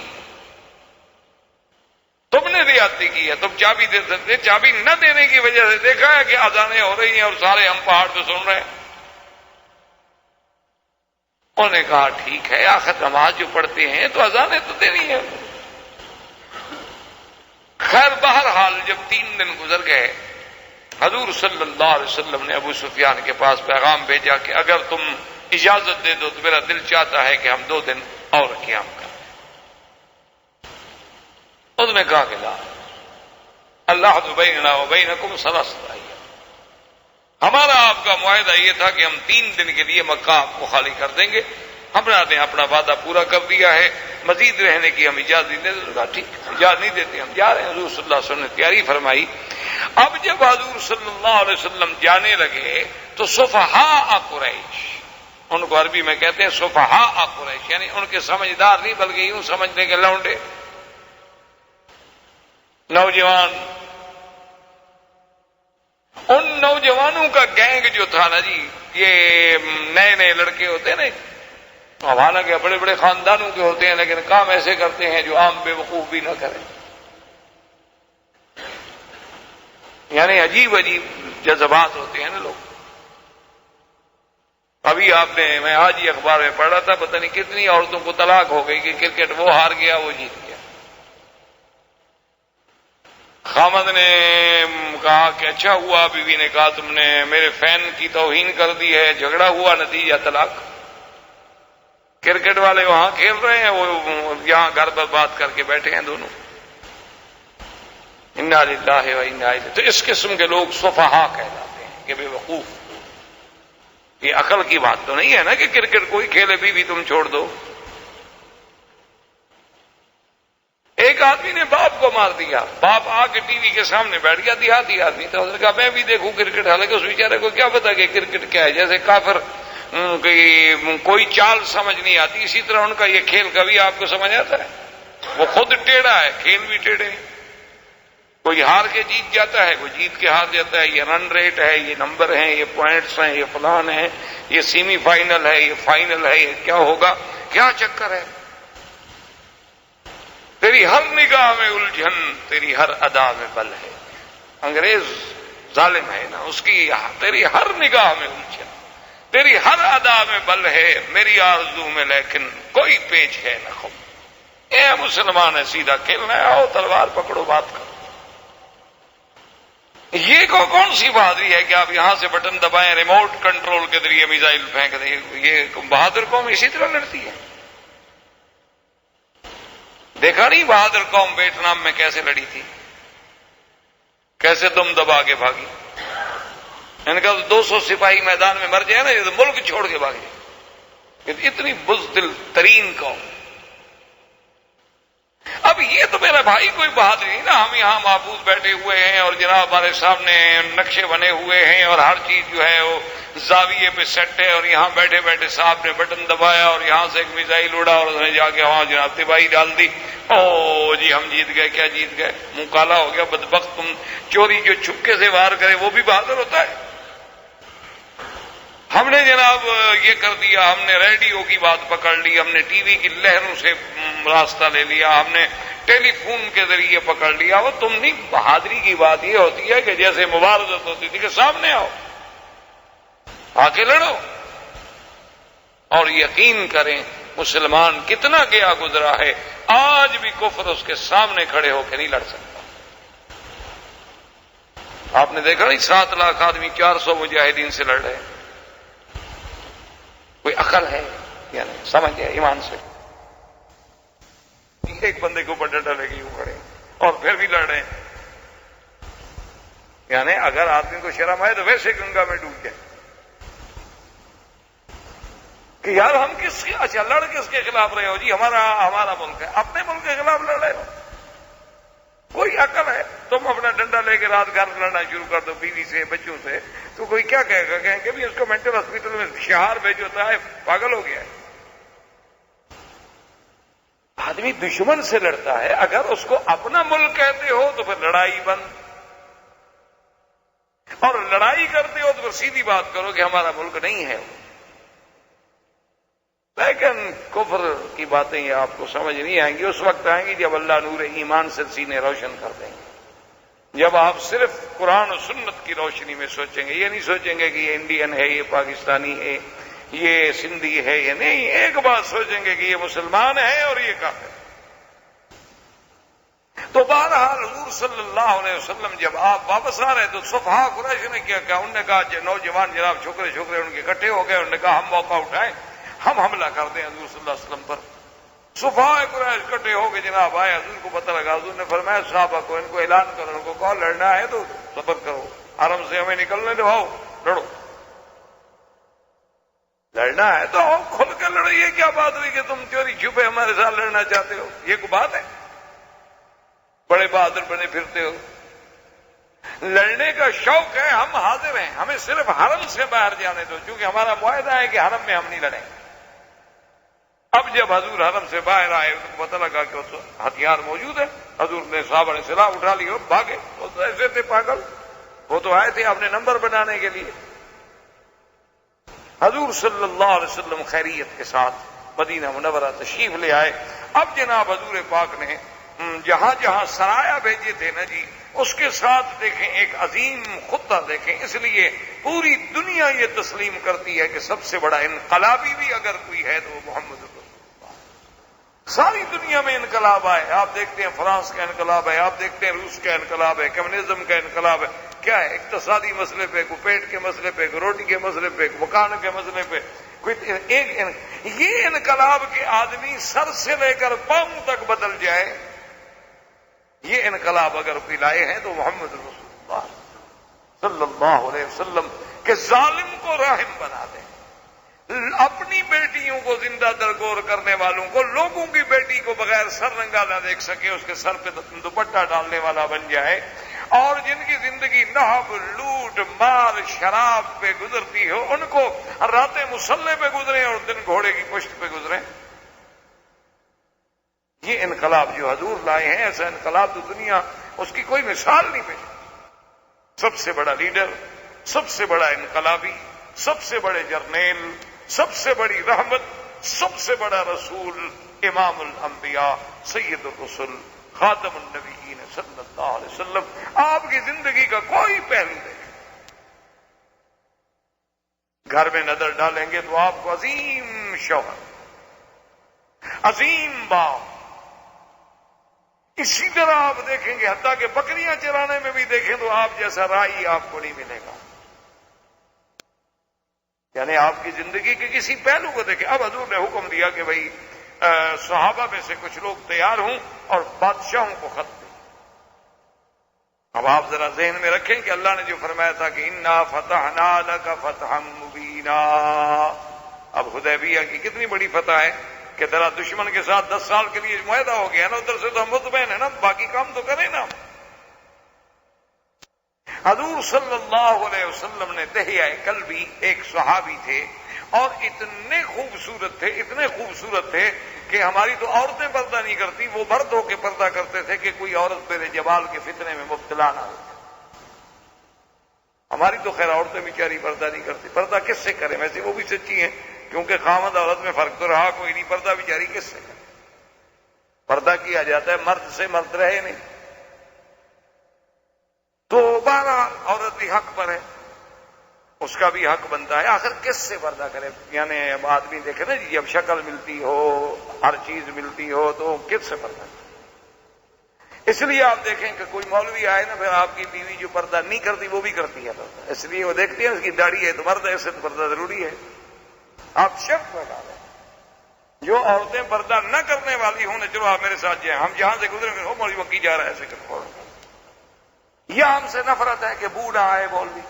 تم نے زیادتی کی ہے، تم چابی دے سکتے. چابی نہ دینے کی وجہ سے دیکھا ہے کہ اذانیں ہو رہی ہیں اور سارے ہم پہاڑ پہ سن رہے ہیں. انہوں نے کہا ٹھیک ہے، آخر نماز جو پڑھتے ہیں تو اذانیں تو دینی ہے. خیر بہرحال جب 3 دن گزر گئے، حضور صلی اللہ علیہ وسلم نے ابو سفیان کے پاس پیغام بھیجا کہ اگر تم اجازت دے دو تو میرا دل چاہتا ہے کہ ہم 2 دن اور قیام کریں. اس نے کہا کہ لا، اللہ بیننا و بینکم 3 ایام. ہمارا آپ کا معاہدہ یہ تھا کہ ہم 3 دن کے لیے مکہ آپ کو خالی کر دیں گے، ہمارا نے اپنا وعدہ پورا کر دیا ہے، مزید رہنے کی ہم اجازت نہیں دیتے. کہا ٹھیک، اجازت نہیں دیتے، ہم جا رہے ہیں. حضور صلی اللہ علیہ وسلم نے تیاری فرمائی. اب جب حضور صلی اللہ علیہ وسلم جانے لگے تو صفحاء قریش، ان کو عربی میں کہتے ہیں صفحاء قریش، یعنی ان کے سمجھدار نہیں بلکہ یوں سمجھنے کے لونڈے، نوجوان، ان نوجوانوں کا گینگ جو تھا نا جی، یہ نئے نئے لڑکے ہوتے ہیں نا، حالانکہ بڑے بڑے خاندانوں کے ہوتے ہیں لیکن کام ایسے کرتے ہیں جو عام بے وقوف بھی نہ کریں. یعنی عجیب عجیب جذبات ہوتے ہیں نا لوگ. ابھی میں آج ہی اخبار میں پڑھ رہا تھا، پتہ نہیں کتنی عورتوں کو طلاق ہو گئی کہ کرکٹ وہ ہار گیا وہ جیت گیا. خامد نے کہا کہ اچھا ہوا، بیوی نے کہا تم نے میرے فین کی توہین کر دی ہے، جھگڑا ہوا، نتیجہ طلاق. کرکٹ والے وہاں کھیل رہے ہیں، وہ یہاں گھر برباد کر کے بیٹھے ہیں دونوں. انا للہ و انا الیہ. تو اس قسم کے لوگ صفحاء کہلاتے ہیں کہ بے وقوف. یہ عقل کی بات تو نہیں ہے نا کہ کرکٹ کوئی کھیلے بیوی تم چھوڑ دو. ایک آدمی نے باپ کو مار دیا، باپ آ کے ٹی وی کے سامنے بیٹھ گیا، دیہاتی آدمی تھا، اس نے کہا میں بھی دیکھوں کرکٹ. حالانکہ اس بیچارے کو کیا پتا کہ کرکٹ کیا ہے، جیسے کافر کوئی چال سمجھ نہیں آتی، اسی طرح ان کا یہ کھیل کبھی آپ کو سمجھ آتا ہے؟ وہ خود ٹیڑھا ہے، کھیل بھی ٹیڑھے ہیں. کوئی ہار کے جیت جاتا ہے، کوئی جیت کے ہار جاتا ہے. یہ رن ریٹ ہے، یہ نمبر ہیں، یہ پوائنٹس ہیں، یہ فلان ہے، یہ سیمی فائنل ہے، یہ فائنل ہے، یہ کیا ہوگا، کیا چکر ہے. تیری ہر نگاہ میں الجھن، تیری ہر ادا میں بل ہے. انگریز ظالم ہے نا، اس کی تیری ہر نگاہ میں الجھن، تیری ہر ادا میں بل ہے، میری آرزو میں لیکن کوئی پیچ ہے نہ خم. اے مسلمان ہے، سیدھا کھیلنا ہے، آؤ تلوار پکڑو، بات کرو. یہ کون سی بہادری ہے کہ آپ یہاں سے بٹن دبائیں، ریموٹ کنٹرول کے ذریعے میزائل پھینک دیں. یہ بہادر قوم اسی طرح لڑتی ہے. دیکھا نہیں بہادر قوم ویتنام میں کیسے لڑی تھی، کیسے دم دبا کے بھاگی. ان کا 200 سپاہی میدان میں مر جائے نا، یہ تو ملک چھوڑ کے بھاگے. اتنی بزدل ترین قوم. اب یہ تو میرا بھائی کوئی بہادری نہیں نا. ہم یہاں محفوظ بیٹھے ہوئے ہیں اور جناب ہمارے سامنے نقشے بنے ہوئے ہیں اور ہر چیز جو ہے وہ زاویے پہ سیٹ ہے، اور یہاں بیٹھے بیٹھے صاحب نے بٹن دبایا اور یہاں سے ایک میزائل اڑا اور اس نے جا کے وہاں جناب تباہی ڈال دی. او جی ہم جیت گئے. کیا جیت گئے؟ منہ کالا ہو گیا بدبخت. تم چوری جو چھپکے سے وار کرے وہ بھی بہادر ہوتا ہے. ہم نے جناب یہ کر دیا، ہم نے ریڈیو کی بات پکڑ لی، ہم نے ٹی وی کی لہروں سے راستہ لے لیا، ہم نے ٹیلی فون کے ذریعے پکڑ لیا. وہ تم نہیں، بہادری کی بات یہ ہوتی ہے کہ جیسے مبارزت ہوتی تھی کہ سامنے آؤ، آ کے لڑو. اور یقین کریں مسلمان کتنا گیا گزرا ہے، آج بھی کفر اس کے سامنے کھڑے ہو کے نہیں لڑ سکتا. آپ نے دیکھا نہیں 7 لاکھ آدمی 400 مجاہدین سے لڑ رہے ہیں. کوئی عقل ہے یا نہیں؟ سمجھ ہے ایمان سے. ایک بندے کے اوپر ڈنڈا لے کے یوں کھڑے اور پھر بھی لڑ رہے ہیں. یعنی اگر آدمی کو شرم آئے تو ویسے گنگا میں ڈوب جائے کہ یار ہم کس کے اچھا لڑ کس کے خلاف رہے ہو جی؟ ہمارا ملک ہے. اپنے ملک کے خلاف لڑ رہے ہو؟ کوئی عقل ہے؟ تم اپنا ڈنڈا لے کے رات گھر لڑنا شروع کر دو بیوی سے بچوں سے تو کوئی کیا کہے گا؟ کہیں کہ بھی اس کو مینٹل ہاسپٹل میں شہار بھیجوتا ہے، پاگل ہو گیا ہے. آدمی دشمن سے لڑتا ہے، اگر اس کو اپنا ملک کہتے ہو تو پھر لڑائی بند، اور لڑائی کرتے ہو تو پھر سیدھی بات کرو کہ ہمارا ملک نہیں ہے. لیکن کفر کی باتیں یہ آپ کو سمجھ نہیں آئیں گی. اس وقت آئیں گی جب اللہ نور ایمان سے سینے روشن کر دیں گے، جب آپ صرف قرآن و سنت کی روشنی میں سوچیں گے. یہ نہیں سوچیں گے کہ یہ انڈین ہے، یہ پاکستانی ہے، یہ سندھی ہے، یہ نہیں. ایک بات سوچیں گے کہ یہ مسلمان ہے اور یہ کافر ہے. تو بہرحال حضور صلی اللہ علیہ وسلم جب آپ واپس آ رہے تو صفحہ قریش نے کیا کہا؟ انہوں نے کہا نوجوان جناب چھوکرے ان کے اکٹھے ہو گئے. انہوں نے کہا ہم موقع اٹھائیں، ہم حملہ کر دیں حضور صلی اللہ علیہ وسلم پر. صفحہ قریش اکٹھے ہو کے جناب آئے، حضور کو پتہ لگا. حضور نے فرمایا صحابہ کو ان کو اعلان کرو، ان کو کہو لڑنا ہے تو صبر کرو، حرم سے ہمیں نکلنے دو، آؤ لڑو. لڑنا ہے تو آؤ کھل کے لڑو. یہ کیا بات ہوئی کہ تم چوری چھپے ہمارے ساتھ لڑنا چاہتے ہو؟ یہ کوئی بات ہے؟ بڑے بہادر بنے پھرتے ہو. لڑنے کا شوق ہے، ہم حاضر ہیں، ہمیں صرف حرم سے باہر جانے دو، کیونکہ ہمارا معاہدہ ہے کہ حرم میں ہم نہیں لڑیں. اب جب حضور حرم سے باہر آئے تو پتہ لگا کہ ہتھیار موجود ہے. حضور نے صحابہ نے سلاح اٹھا لی اور بھاگے. وہ تو ایسے تھے پاگل، وہ تو آئے تھے اپنے نمبر بنانے کے لیے. حضور صلی اللہ علیہ وسلم خیریت کے ساتھ مدینہ منورہ تشریف لے آئے. اب جناب حضور پاک نے جہاں جہاں سرایا بھیجے تھے نا جی، اس کے ساتھ دیکھیں ایک عظیم خطہ دیکھیں. اس لیے پوری دنیا یہ تسلیم کرتی ہے کہ سب سے بڑا انقلابی بھی اگر کوئی ہے تو وہ محمد رسول اللہ. ساری دنیا میں انقلاب آئے. آپ دیکھتے ہیں فرانس کا انقلاب ہے، آپ دیکھتے ہیں روس کا انقلاب ہے، کمیونزم کا انقلاب ہے. کیا ہے؟ اقتصادی مسئلے پہ، کوئی پیٹ کے مسئلے پہ، کوئی روٹی کے مسئلے پہ، کوئی مکان کے مسئلے پہ، کوئی یہ انقلاب کے آدمی سر سے لے کر پاؤں تک بدل جائے. یہ انقلاب اگر کوئی لائے ہیں تو محمد رسول اللہ صلی اللہ علیہ وسلم کے ظالم کو رحم بنا دیں، اپنی بیٹیوں کو زندہ درگور کرنے والوں کو، لوگوں کی بیٹی کو بغیر سر رنگا نہ دیکھ سکے، اس کے سر پہ دوپٹہ ڈالنے والا بن جائے. اور جن کی زندگی نہب، لوٹ، مار، شراب پہ گزرتی ہو، ان کو راتیں مسلح پہ گزریں اور دن گھوڑے کی پشت پہ گزریں. یہ انقلاب جو حضور لائے ہیں، ایسا انقلاب تو دنیا اس کی کوئی مثال نہیں پیش. سب سے بڑا لیڈر، سب سے بڑا انقلابی، سب سے بڑے جرنیل، سب سے بڑی رحمت، سب سے بڑا رسول، امام الانبیاء، سید الرسل، خاتم النبیین صلی اللہ علیہ وسلم. آپ کی زندگی کا کوئی پہلو دیکھیں، گھر میں نظر ڈالیں گے تو آپ کو عظیم شوہر، عظیم باپ. اسی طرح آپ دیکھیں گے حتیٰ کہ بکریاں چرانے میں بھی دیکھیں تو آپ جیسا رائی آپ کو نہیں ملے گا. یعنی آپ کی زندگی کے کسی پہلو کو دیکھیں. اب حضور نے حکم دیا کہ بھئی صحابہ میں سے کچھ لوگ تیار ہوں اور بادشاہوں کو خط دیں. اب آپ ذرا ذہن میں رکھیں کہ اللہ نے جو فرمایا تھا کہ انا فتحنا لک فتحا مبینا. اب حدیبیہ کی کتنی بڑی فتح ہے کہ ذرا دشمن کے ساتھ 10 سال کے لیے معاہدہ ہو گیا نا، ادھر سے تو ہم مطمئن ہیں نا، باقی کام تو کریں نا. حضور صلی اللہ علیہ وسلم نے دحیہ کلبی ایک صحابی تھے اور اتنے خوبصورت تھے، اتنے خوبصورت تھے کہ ہماری تو عورتیں پردہ نہیں کرتی، وہ مرد ہو کے پردہ کرتے تھے کہ کوئی عورت میرے جمال کے فتنے میں مبتلا نہ ہو. ہماری تو خیر عورتیں بیچاری پردہ نہیں کرتی. پردہ کس سے کریں؟ ویسے وہ بھی سچی ہیں، کیونکہ خامد عورت میں فرق تو رہا کوئی نہیں. پردہ بیچاری کس سے کرے؟ پردہ کیا جاتا ہے مرد سے، مرد رہے نہیں. تو بہرحال عورت بھی حق پر ہے، اس کا بھی حق بنتا ہے. آخر کس سے پردہ کرے؟ یعنی اب آدمی دیکھے نا جی، جب شکل ملتی ہو، ہر چیز ملتی ہو تو کس سے پردہ کرے؟ اس لیے آپ دیکھیں کہ کوئی مولوی آئے نا، پھر آپ کی بیوی جو پردہ نہیں کرتی وہ بھی کرتی ہے پردہ. اس لیے وہ دیکھتی ہے اس کی داڑھی ہے تو مرد ہے، اس سے تو پردہ ضروری ہے. آپ شرط لگا لیں جو عورتیں پردہ نہ کرنے والی ہوں چلو آپ میرے ساتھ جائیں، ہم جہاں سے گزریں گے وہ مولوی وکی جا رہا ہے ایسے کر، یا ہم سے نفرت ہے کہ بوڑھا آئے مولوی،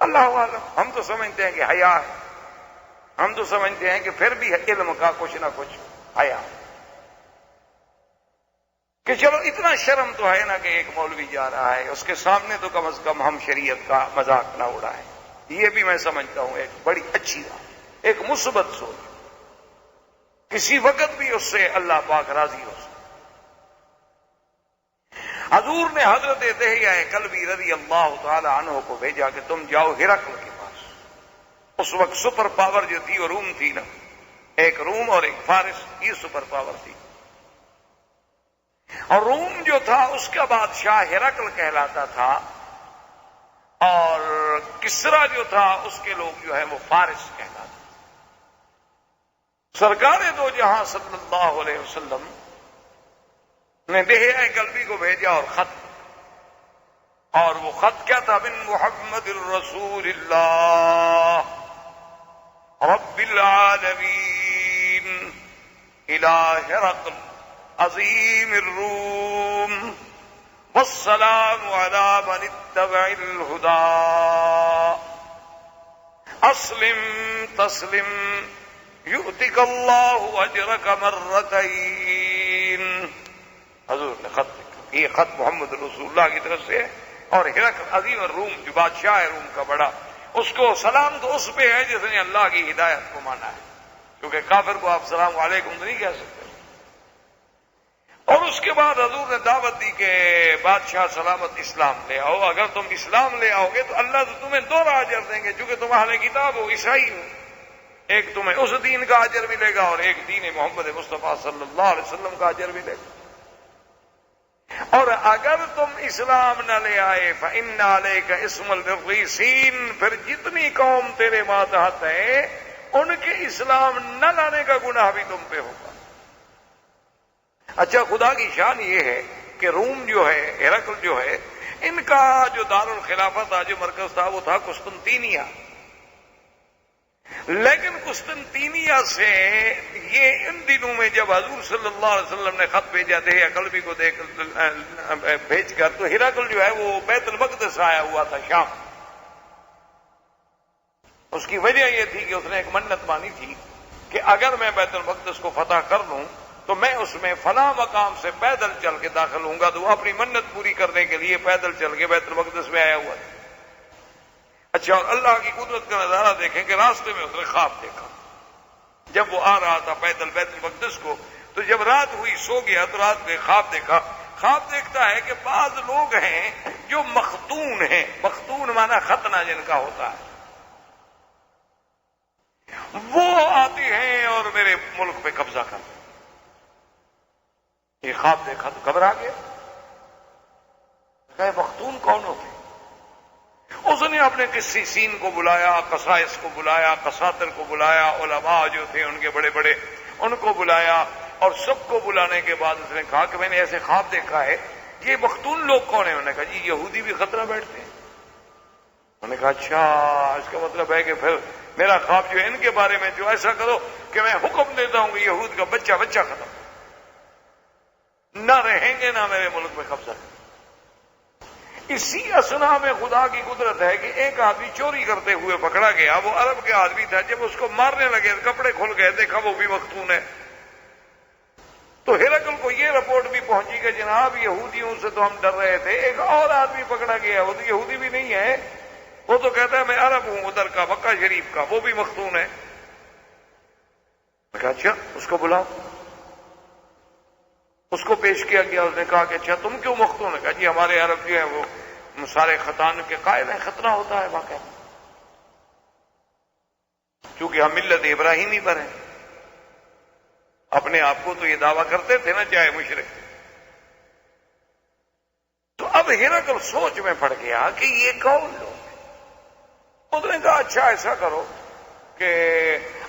اللہ عالم۔ ہم تو سمجھتے ہیں کہ حیا ہے، ہم تو سمجھتے ہیں کہ پھر بھی علم کا کچھ نہ کچھ حیا، کہ چلو اتنا شرم تو ہے نا کہ ایک مولوی جا رہا ہے، اس کے سامنے تو کم از کم ہم شریعت کا مذاق نہ اڑائیں۔ یہ بھی میں سمجھتا ہوں ایک بڑی اچھی بات، ایک مثبت سوچ، کسی وقت بھی اس سے اللہ پاک راضی ہو سکتا۔ حضور نے حضرت دحیہ کلبی رضی اللہ تعالی عنہ کو بھیجا کہ تم جاؤ ہرقل کے پاس۔ اس وقت سپر پاور جو تھی وہ روم تھی نا، ایک روم اور ایک فارس، یہ سپر پاور تھی، اور روم جو تھا اس کا بادشاہ ہرقل کہلاتا تھا، اور کسرا جو تھا اس کے لوگ جو ہے وہ فارس کہلاتے تھے۔ سرکار دو جہاں صلی اللہ علیہ وسلم نے دحیہ کلبی کو بھیجا اور خط، اور وہ خط کیا تھا؟ من محمد الرسول اللہ رب العالمین الى ہرقل عظیم الروم والسلام على من اتبع الہدی اسلم تسلم یؤتک اللہ اجرک مرتین۔ حضور نے خط لکھا، یہ خط محمد رسول اللہ کی طرف سے ہے، اور ہرقل عظیم الروم جو بادشاہ ہے روم کا بڑا، اس کو سلام تو اس پہ ہے جس نے اللہ کی ہدایت کو مانا ہے، کیونکہ کافر کو آپ سلام علیکم تو نہیں کہہ سکتے۔ اور اس کے بعد حضور نے دعوت دی کہ بادشاہ سلامت اسلام لے آؤ، اگر تم اسلام لے آؤ گے تو اللہ تو تمہیں دونوں اجر دیں گے، چونکہ تم اہل کتاب ہو، عیسائی ہو، ایک تمہیں اس دین کا اجر ملے گا اور ایک دین محمد مصطفیٰ صلی اللہ علیہ وسلم کا اجر ملے گا۔ اور اگر تم اسلام نہ لے آئے فإن علیک اسم المفلسین، پھر جتنی قوم تیرے ماتحت ہے ان کے اسلام نہ لانے کا گناہ بھی تم پہ ہوگا۔ اچھا، خدا کی شان یہ ہے کہ روم جو ہے، ہرقل جو ہے، ان کا جو دارالخلافت تھا، جو مرکز تھا، وہ تھا قسطنطینیہ، لیکن قسطنطینیہ سے یہ ان دنوں میں جب حضور صلی اللہ علیہ وسلم نے خط بھیجا دحیہ کلبی کو بھیج کر، تو ہرقل جو ہے وہ بیت المقدس آیا ہوا تھا شام۔ اس کی وجہ یہ تھی کہ اس نے ایک منت مانی تھی کہ اگر میں بیت المقدس کو فتح کر لوں تو میں اس میں فلاں مقام سے پیدل چل کے داخل ہوں گا، تو وہ اپنی منت پوری کرنے کے لیے پیدل چل کے بیت المقدس میں آیا ہوا تھا۔ اچھا، اور اللہ کی قدرت کا نظارہ دیکھیں کہ راستے میں اس نے خواب دیکھا، جب وہ آ رہا تھا پیدل بیت المقدس کو، تو جب رات ہوئی سو گیا تو رات میں خواب دیکھا۔ خواب دیکھتا ہے کہ بعض لوگ ہیں جو مختون ہیں، مختون مانا ختنہ جن کا ہوتا ہے، وہ آتے ہیں اور میرے ملک پہ قبضہ کرتے ہیں۔ یہ خواب دیکھا تو گھبرا گیا، کہ مختون کون ہوتے؟ اس نے اپنے قسیسین کو بلایا، قصائص کو بلایا، قساطر کو بلایا، علماء جو تھے ان کے بڑے بڑے ان کو بلایا، اور سب کو بلانے کے بعد اس نے کہا کہ میں نے ایسے خواب دیکھا ہے، یہ مختون لوگ کون ہیں؟ انہوں نے کہا جی یہودی بھی خطرہ بیٹھتے ہیں۔ انہوں نے کہا اچھا، اس کا مطلب ہے کہ پھر میرا خواب جو ہے ان کے بارے میں، جو ایسا کرو کہ میں حکم دیتا ہوں کہ یہود کا بچہ بچہ ختم، نہ رہیں گے نہ میرے ملک میں قبضہ۔ اسی اسنا میں خدا کی قدرت ہے کہ ایک آدمی چوری کرتے ہوئے پکڑا گیا، وہ عرب کے آدمی تھا، جب اس کو مارنے لگے کپڑے کھل گئے، دیکھا وہ بھی مختون ہے، تو ہرقل کو یہ رپورٹ بھی پہنچی کہ جناب یہودیوں سے تو ہم ڈر رہے تھے، ایک اور آدمی پکڑا گیا، وہ تو یہودی بھی نہیں ہے، وہ تو کہتا ہے میں عرب ہوں ادھر کا، مکہ شریف کا، وہ بھی مختون ہے۔ میں کہا اچھا اس کو بلاؤ، اس کو پیش کیا گیا، اس نے کہا کہ اچھا تم کیوں مختون؟ نے کہا جی ہمارے عرب جو ہیں وہ سارے ختان کے قائل ہیں، ختنہ ہوتا ہے واقعہ، چونکہ ہم ملت ابراہیمی پر ہیں، اپنے آپ کو تو یہ دعویٰ کرتے تھے نا چاہے مشرک۔ تو اب ہرقل سوچ میں پڑ گیا کہ یہ کون لوگ ہیں؟ اس نے کہا اچھا ایسا کرو کہ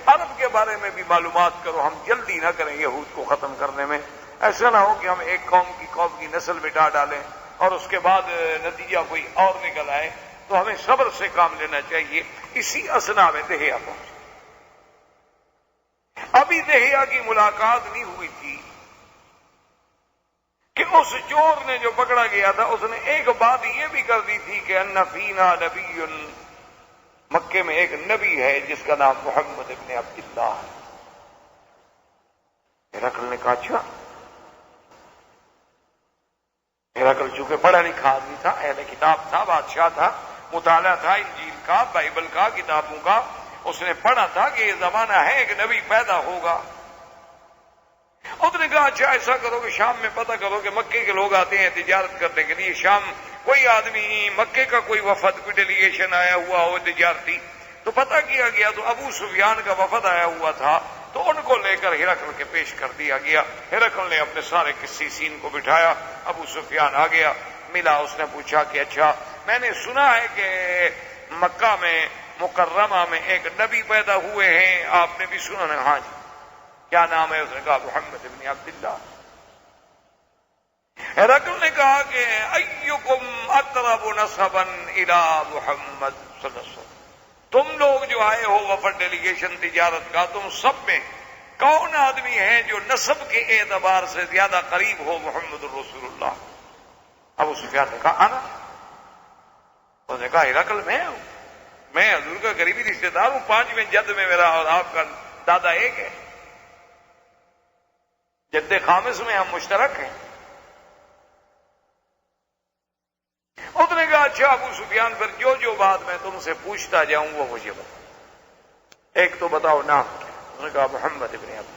عرب کے بارے میں بھی معلومات کرو، ہم جلدی نہ کریں یہود کو ختم کرنے میں، ایسا نہ ہو کہ ہم ایک قوم کی نسل مٹا ڈالیں اور اس کے بعد نتیجہ کوئی اور نکل آئے، تو ہمیں صبر سے کام لینا چاہیے۔ اسی اسنا میں دحیہ پہنچے، ابھی دہیا کی ملاقات نہیں ہوئی تھی کہ اس چور نے جو پکڑا گیا تھا اس نے ایک بات یہ بھی کر دی تھی کہ ان فینا نبی، مکے میں ایک نبی ہے جس کا نام محمد ابن عبداللہ ہے۔ ہرقل نے کہا اچھا؟ ہرقل چونکہ پڑھا لکھا آدمی تھا، اہل کتاب تھا، بادشاہ تھا، مطالعہ تھا انجیل کا، بائبل کا، کتابوں کا، اس نے پڑھا تھا کہ یہ زمانہ ہے ایک نبی پیدا ہوگا۔ اس نے کہا اچھا ایسا کرو کہ شام میں پتہ کرو کہ مکے کے لوگ آتے ہیں تجارت کرنے کے لیے، شام کوئی آدمی مکے کا کوئی وفد، کوئی ڈیلیگیشن آیا ہوا ہو تجارتی، تو پتہ کیا گیا تو ابو سفیان کا وفد آیا ہوا تھا، تو ان کو لے کر ہرقل کے پیش کر دیا گیا۔ ہرقل نے اپنے سارے قسیسین کو بٹھایا، ابو سفیان آ گیا، ملا، اس نے پوچھا کہ اچھا میں نے سنا ہے کہ مکہ میں مکرمہ میں ایک نبی پیدا ہوئے ہیں، آپ نے بھی سنا ہے؟ ہاں جی۔ کیا نام ہے؟ اس نے کہا محمد ابن عبداللہ۔ ہرقل نے کہا کہ ایکم اقرب نسبا الی محمد صلی اللہ علیہ وسلم، تم لوگ جو آئے ہو وفد ڈیلیگیشن تجارت کا، تم سب میں کون آدمی ہے جو نسب کے اعتبار سے زیادہ قریب ہو محمد رسول اللہ؟ ابو سفیان نے کہا انا۔ اس نے کہا ہرقل میں ہوں، میں حضور کا قریبی رشتہ دار ہوں، 5ویں جد میں میرا اور آپ کا دادا ایک ہے، جد خامس میں ہم مشترک ہیں۔ اس نے کہا اچھا ابو سفیان، پھر جو بات میں تم سے پوچھتا جاؤں وہ مجھے بتاؤ، ایک تو بتاؤ نام کیا؟ اس نے کہا محمد ابن عبداللہ۔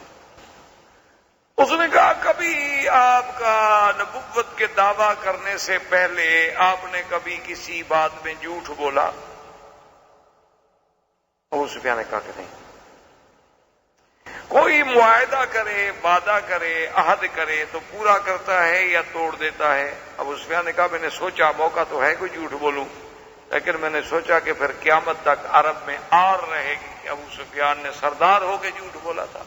اس نے کہا کبھی آپ کا نبوت کے دعویٰ کرنے سے پہلے آپ نے کبھی کسی بات میں جھوٹ بولا؟ ابو سفیان نے کہا کہ نہیں۔ کوئی معاہدہ کرے، وعدہ کرے، عہد کرے تو پورا کرتا ہے یا توڑ دیتا ہے؟ ابو سفیان نے کہا میں نے سوچا موقع تو ہے کوئی جھوٹ بولوں، لیکن میں نے سوچا کہ پھر قیامت تک عرب میں آر رہے گی کہ ابو سفیان نے سردار ہو کے جھوٹ بولا تھا،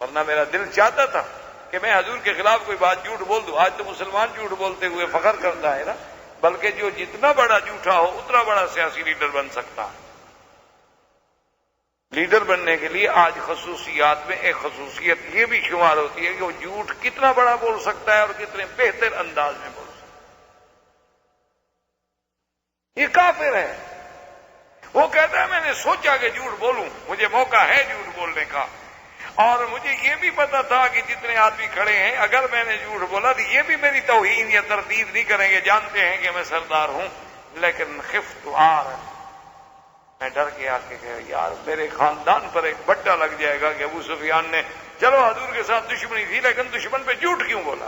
ورنہ میرا دل چاہتا تھا کہ میں حضور کے خلاف کوئی بات جھوٹ بول دوں۔ آج تو مسلمان جھوٹ بولتے ہوئے فخر کرتا ہے نا، بلکہ جو جتنا بڑا جھوٹا ہو اتنا بڑا سیاسی لیڈر بن سکتا ہے۔ لیڈر بننے کے لیے آج خصوصیات میں ایک خصوصیت یہ بھی شمار ہوتی ہے کہ وہ جھوٹ کتنا بڑا بول سکتا ہے اور کتنے بہتر انداز میں بول سکتا ہے۔ یہ کافر ہے، وہ کہتا ہے میں نے سوچا کہ جھوٹ بولوں، مجھے موقع ہے جھوٹ بولنے کا، اور مجھے یہ بھی پتا تھا کہ جتنے آدمی کھڑے ہیں اگر میں نے جھوٹ بولا تو یہ بھی میری توہین یا تردید نہیں کریں گے، جانتے ہیں کہ میں سردار ہوں، لیکن خفت عار، میں ڈر گیا کہ یار میرے خاندان پر ایک بٹا لگ جائے گا کہ ابو سفیان نے چلو حضور کے ساتھ دشمنی تھی لیکن دشمن پہ جھوٹ کیوں بولا؟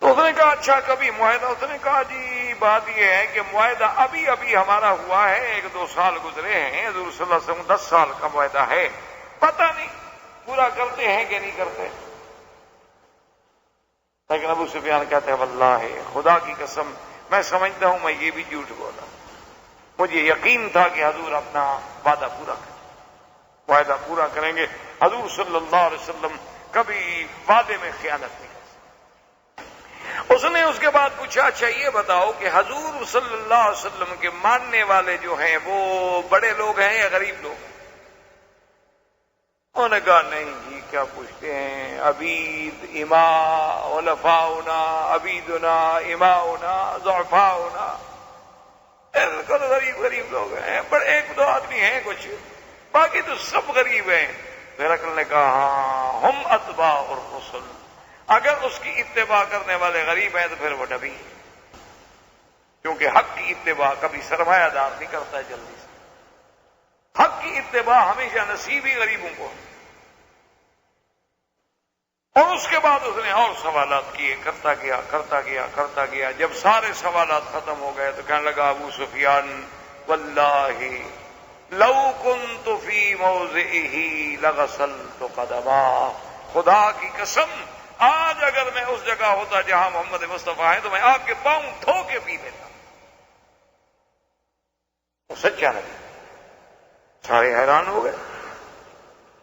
تو اس نے کہا اچھا کبھی معاہدہ؟ اس نے کہا جی بات یہ ہے کہ معاہدہ ابھی ہمارا ہوا ہے، 1-2 سال گزرے ہیں، حضور صلی اللہ علیہ وسلم 10 سال کا معاہدہ ہے، پتہ نہیں پورا کرتے ہیں کہ نہیں کرتے۔ لیکن ابو سفیان کہتے ہیں واللہ خدا کی قسم میں سمجھتا ہوں میں یہ بھی جھوٹ بولا، مجھے یقین تھا کہ حضور اپنا وعدہ پورا کریں، معاہدہ پورا کریں گے، حضور صلی اللہ علیہ وسلم کبھی وعدے میں خیانت نہیں کر سکتے۔ اس نے اس کے بعد پوچھا اچھا یہ بتاؤ کہ حضور صلی اللہ علیہ وسلم کے ماننے والے جو ہیں وہ بڑے لوگ ہیں یا غریب لوگ ہیں؟ انہوں نے کہا نہیں جی کیا پوچھتے ہیں، عبید اماء علفاؤنا، عبیدنا اماؤنا ضعفاؤنا، بالکل غریب لوگ ہیں، پر 1-2 آدمی ہیں کچھ، باقی تو سب غریب ہیں۔ ہرقل نے کہا ہاں ہم اتباع الرسل، اگر اس کی اتباع کرنے والے غریب ہیں تو پھر وہ نبی ہے، کیونکہ حق کی اتباع کبھی سرمایہ دار نہیں کرتا ہے جلدی سے، حق کی اتباع ہمیشہ نصیب ہی غریبوں کو۔ اور اس کے بعد اس نے اور سوالات کیے، کرتا گیا، جب سارے سوالات ختم ہو گئے تو کہنے لگا ابو سفیان واللہ لو کنت فی موضعہ لغسلت قدما، خدا کی قسم آج اگر میں اس جگہ ہوتا جہاں محمد مصطفیٰ ہیں تو میں آپ کے پاؤں دھو کے پی لیتا۔ وہ سچا نبی، سارے حیران ہو گئے،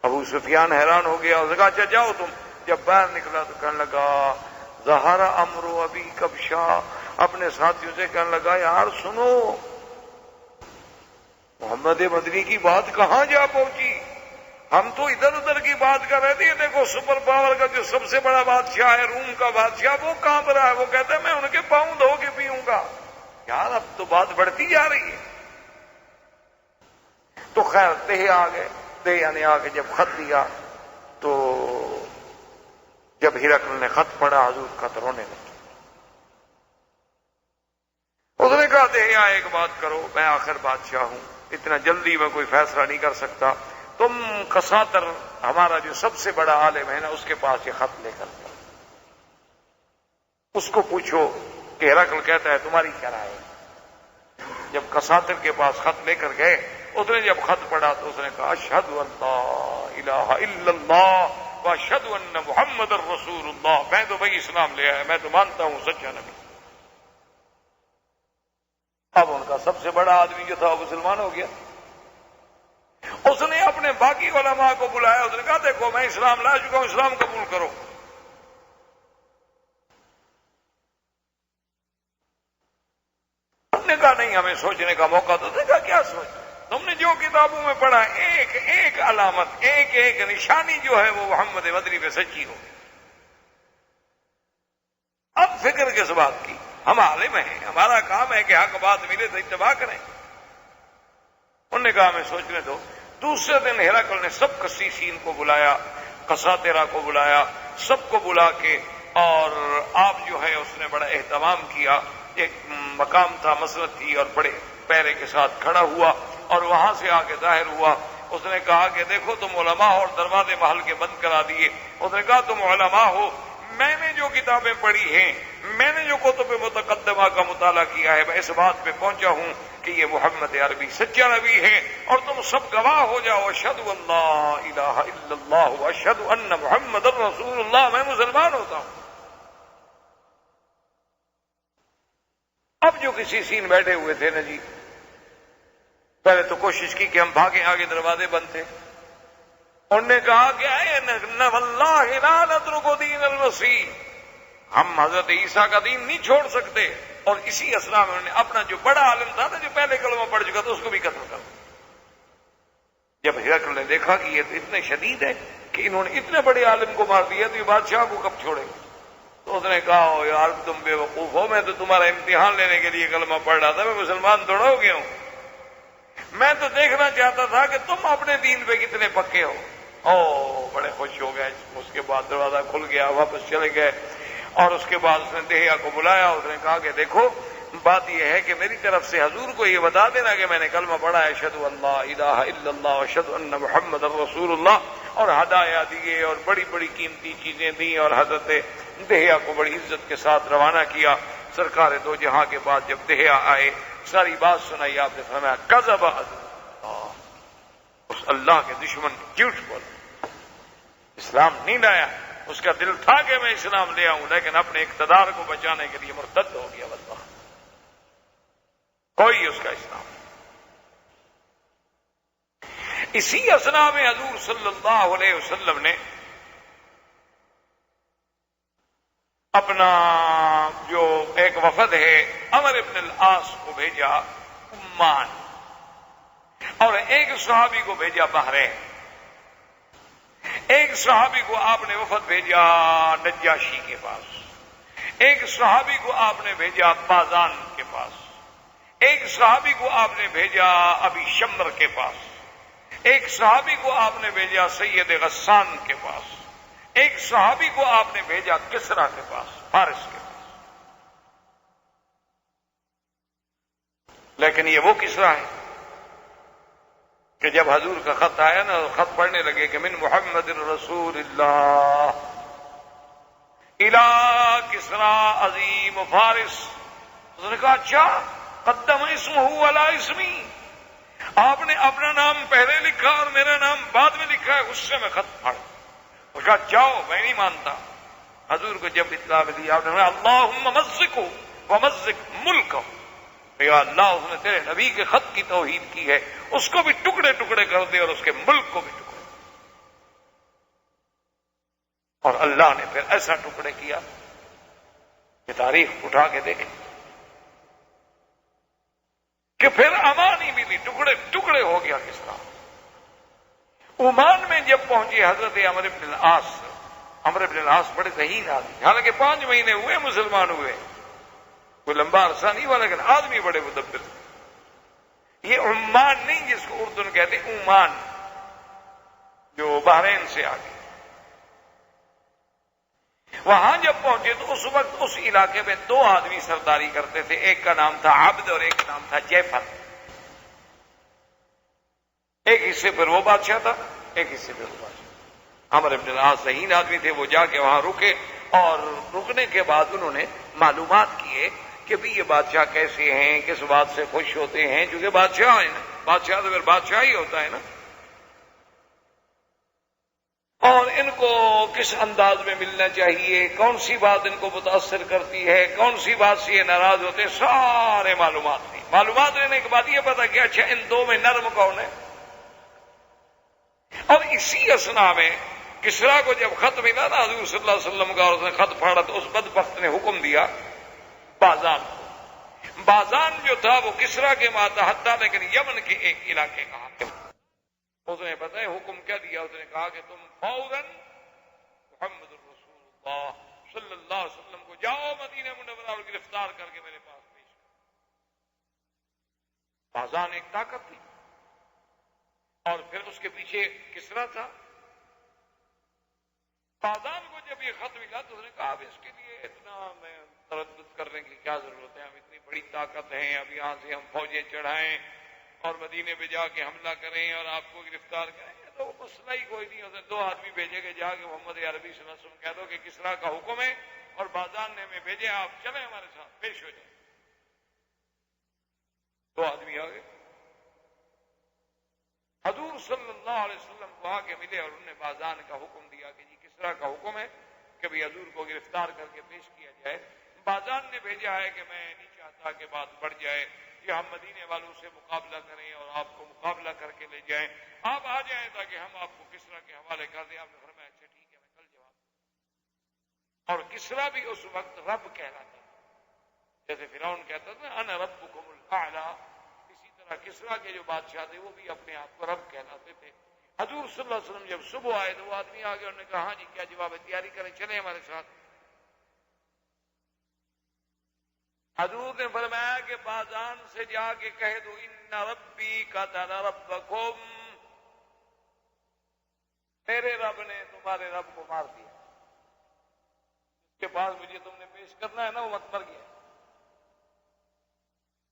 ابو سفیان حیران ہو گیا، اس نے کہا اچھا جاؤ تم۔ جب باہر نکلا تو کہنے لگا ظہر امر ابی کبشا، اپنے ساتھیوں سے کہنے لگا یار سنو محمد مدنی کی بات کہاں جا پہنچی، ہم تو ادھر ادھر کی بات کر رہے تھے. دیکھو سپر پاور کا جو سب سے بڑا بادشاہ ہے، روم کا بادشاہ، وہ کانپ رہا ہے. وہ کہتا ہے میں ان کے پاؤں دھو کے پیوں گا. یار اب تو بات بڑھتی جا رہی ہے. تو خیر دہیا آ گئے. دہیا نے آ کے جب خط دیا تو جب ہرقل نے خط پڑھا حضور خط رونے لگے. اس نے کہا دہیا ایک بات کرو، میں آخر بادشاہ ہوں، اتنا جلدی میں کوئی فیصلہ نہیں کر سکتا. تم کساتر ہمارا جو سب سے بڑا عالم ہے نا، اس کے پاس یہ خط لے کر جاؤ. اس کو پوچھو کہ ہرقل کہتا ہے تمہاری کیا رائے ہے. جب کساتر کے پاس خط لے کر گئے، اس نے جب خط پڑھا تو اس نے کہا اشہد ان لا الہ الا اللہ واشہد ان محمد الرسول اللہ. میں تو بھائی اسلام لے آیا، میں تو مانتا ہوں سچا نبی. اب ان کا سب سے بڑا آدمی جو تھا وہ مسلمان ہو گیا. اس نے اپنے باقی علماء کو بلایا. اس نے کہا دیکھو میں اسلام لا چکا ہوں، اسلام قبول کرو. نے کہا نہیں، ہمیں سوچنے کا موقع تو دے گا. کیا سوچ؟ تم نے جو کتابوں میں پڑھا ایک ایک علامت، ایک ایک نشانی جو ہے وہ محمد مدنی پہ سچی ہو. اب فکر کس بات کی؟ ہم عالم ہیں، ہمارا کام ہے کہ حق بات ملے تو اتباع کریں. انہوں نے کہا ہمیں سوچنے دو. دوسرے دن ہرقل نے سب قسیسین کو بلایا، قساطرہ کو بلایا، سب کو بلا کے اور آپ جو ہے اس نے بڑا اہتمام کیا. ایک مقام تھا، مسجد تھی، اور بڑے پیرے کے ساتھ کھڑا ہوا اور وہاں سے آ کے ظاہر ہوا. اس نے کہا کہ دیکھو تم علماء ہو اور دروازے محل کے بند کرا دیے. اس نے کہا تم علماء ہو، میں نے جو کتابیں پڑھی ہیں، میں نے جو کتب متقدمہ کا مطالعہ کیا ہے، میں اس بات پہ پہنچا ہوں کہ یہ محمد عربی سچا نبی ہے. اور تم سب گواہ ہو جاؤ اشہد ان لا الہ الا اللہ واشہد ان محمد الرسول اللہ. میں مسلمان ہوتا ہوں. اب جو کسی سین بیٹھے ہوئے تھے نا جی، پہلے تو کوشش کی کہ ہم بھاگیں، آگے دروازے بند تھے. انہوں نے کہا کہ اے واللہ لا نترک دین المسیح، ہم حضرت عیسیٰ کا دین نہیں چھوڑ سکتے. اور اسی اسنا میں انہوں نے اپنا جو بڑا عالم تھا نا، جو پہلے کلمہ پڑھ چکا تھا، اس کو بھی قتل کر دیا. جب ہرقل نے دیکھا کہ یہ اتنے شدید ہے کہ انہوں نے اتنے بڑے عالم کو مار دیا، تو یہ بادشاہ کو کب چھوڑے گا. تو اس نے کہا یار تم بے وقوف ہو، میں تو تمہارا امتحان لینے کے لیے کلمہ پڑھ رہا تھا، میں مسلمان تھوڑا ہو گیا ہوں. میں تو دیکھنا چاہتا تھا کہ تم اپنے دین پہ کتنے پکے ہو. بڑے خوش ہو گئے. اس کے بعد دروازہ کھل گیا، واپس چلے گئے. اور اس کے بعد اس نے دہیا کو بلایا. اس نے کہا کہ دیکھو بات یہ ہے کہ میری طرف سے حضور کو یہ بتا دینا کہ میں نے کلمہ پڑھا ہے اشہد ان لا الہ الا اللہ اشہد ان محمد الرسول اللہ. اور ہدایہ دیے اور بڑی بڑی قیمتی چیزیں دیں اور حضرت دہیا کو بڑی عزت کے ساتھ روانہ کیا. سرکار دو جہاں کے بعد جب دہیا آئے، ساری بات سنائی. آپ نے فرمایا کذب اللہ، اس اللہ کے دشمن جھوٹ بولا، اسلام نہیں لایا. اس کا دل تھا کہ میں اسلام لے آؤں، لیکن اپنے اقتدار کو بچانے کے لیے مرتد ہو گیا. واللہ کوئی اس کا اسلام. اسی اسنا میں حضور صلی اللہ علیہ وسلم نے اپنا جو ایک وفد ہے عمر ابن العاص کو بھیجا عمان، اور ایک صحابی کو بھیجا بحرین. ایک صحابی کو آپ نے وفد بھیجا نجاشی کے پاس. ایک صحابی کو آپ نے بھیجا بازان کے پاس. ایک صحابی کو آپ نے بھیجا ابی شمر کے پاس. ایک صحابی کو آپ نے بھیجا سید غسان کے پاس. ایک صحابی کو آپ نے بھیجا کسرا کے پاس، فارس کے پاس. لیکن یہ وہ کسرا ہے کہ جب حضور کا خط آیا نا، خط پڑھنے لگے کہ من محمد رسول اللہ الى کسرا عظیم فارس. اس نے کہا اچھا قدم اسمہ علی اسمی، آپ نے اپنا نام پہلے لکھا اور میرا نام بعد میں لکھا ہے، اس سے میں خط پڑھ. اس کہا جاؤ، میں نہیں مانتا. حضور کو جب اطلاع ملی، آپ نے کہا اللہم مزقہ ومزق ملکہ، یا اللہ اس نے تیرے نبی کے خط کی توہین کی ہے، اس کو بھی ٹکڑے ٹکڑے کر دے اور اس کے ملک کو بھی ٹکڑے. اور اللہ نے پھر ایسا ٹکڑے کیا کہ تاریخ اٹھا کے دیکھیں کہ پھر امان ہی ملی، ٹکڑے ٹکڑے ہو گیا کس طرح. عمان میں جب پہنچے حضرت عمرو بن العاص بڑے ذہین آدمی، حالانکہ 5 مہینے ہوئے مسلمان ہوئے، کوئی لمبا عرصہ نہیں ہوا، لیکن آدمی بڑے مدبر. یہ عمان نہیں جس کو اردن کہتے، عمان جو بحرین سے آگے. وہاں جب پہنچے تو اس وقت اس علاقے میں 2 آدمی سرداری کرتے تھے، ایک کا نام تھا عبد اور ایک کا نام تھا جعفر. ایک حصے پر وہ بادشاہ تھا، ایک حصے پر وہ بادشاہ. عمرو بن العاص ذہین آدمی تھے، وہ جا کے وہاں رکے، اور رکنے کے بعد انہوں نے معلومات کیے کہ بھی یہ بادشاہ کیسے ہیں، کس بات سے خوش ہوتے ہیں، کیونکہ بادشاہ ہیں نا، بادشاہ تو پھر بادشاہ ہی ہوتا ہے نا، اور ان کو کس انداز میں ملنا چاہیے، کون سی بات ان کو متاثر کرتی ہے، کون سی بات سے یہ ناراض ہوتے ہیں، سارے معلومات لی. معلومات لینے کے بعد یہ پتا کہ اچھا ان 2 میں نرم کون ہے. اور اسی اسنا میں کسریٰ کو جب خط ملا نا حضور صلی اللہ علیہ وسلم کا، اور اس نے خط پھاڑا تو اس بدبخت نے حکم دیا بازان کو. بازان جو تھا وہ کسریٰ کے ماتحت تھا، لیکن یمن کے ایک علاقے کا حاکم. اس نے پتہ ہے حکم کیا دیا، اس نے کہا کہ تم فوراً محمد رسول اللہ صلی اللہ علیہ وسلم کو جاؤ مدینہ منورہ اور گرفتار کر کے میرے پاس پیش کرو. بازان ایک طاقت تھی، اور پھر اس کے پیچھے کسریٰ تھا. بازان کو جب یہ خط ملا تو اس نے کہا اب اس کے لیے اتنا میں تردد کرنے کی کیا ضرورت ہے، ہم اتنی بڑی طاقت ہیں، اب یہاں سے ہم فوجیں چڑھائیں اور مدینے پہ جا کے حملہ کریں اور آپ کو گرفتار کریں، تو مسئلہ ہی کوئی نہیں. اس نے 2 آدمی بھیجے کہ جا کے محمد عربی صلی اللہ علیہ وسلم کہہ دو کہ کسریٰ کا حکم ہے اور بازان نے ہمیں بھیجے، آپ چلیں ہمارے ساتھ پیش ہو جائیں. 2 آدمی آ گئے، حضور صلی اللہ علیہ وسلم کو آ کے ملے اور انہوں نے بازان کا حکم دیا کہ جی کسریٰ کا حکم ہے کہ بھی حضور کو گرفتار کر کے پیش کیا جائے. بازان نے بھیجا ہے کہ میں نہیں چاہتا کہ بات بڑھ جائے، کہ ہم مدینے والوں سے مقابلہ کریں اور آپ کو مقابلہ کر کے لے جائیں، آپ آ جائیں تاکہ ہم آپ کو کسریٰ کے حوالے کر دیں. آپ نے فرمایا اچھا ٹھیک ہے، میں کل جواب دوں. اور کسریٰ بھی اس وقت رب کہلاتا تھا، جیسے فرعون کہتا تھا انا ربکم الاعلی، اسی طرح کسریٰ کے جو بادشاہ تھے وہ بھی اپنے آپ کو رب کہلاتے تھے. حضور صلی اللہ علیہ وسلم جب صبح آئے تو وہ آدمی آ گئے، انہوں نے کہا ہاں جی کیا جواب ہے، تیاری کریں چلیں ہمارے ساتھ. حضور نے فرمایا کہ بازان سے جا کے کہہ دو ان ربی قتل ربکم، میرے رب نے تمہارے رب کو مار دیا. اس کے پاس مجھے تم نے پیش کرنا ہے نا، وہ مت مر گیا.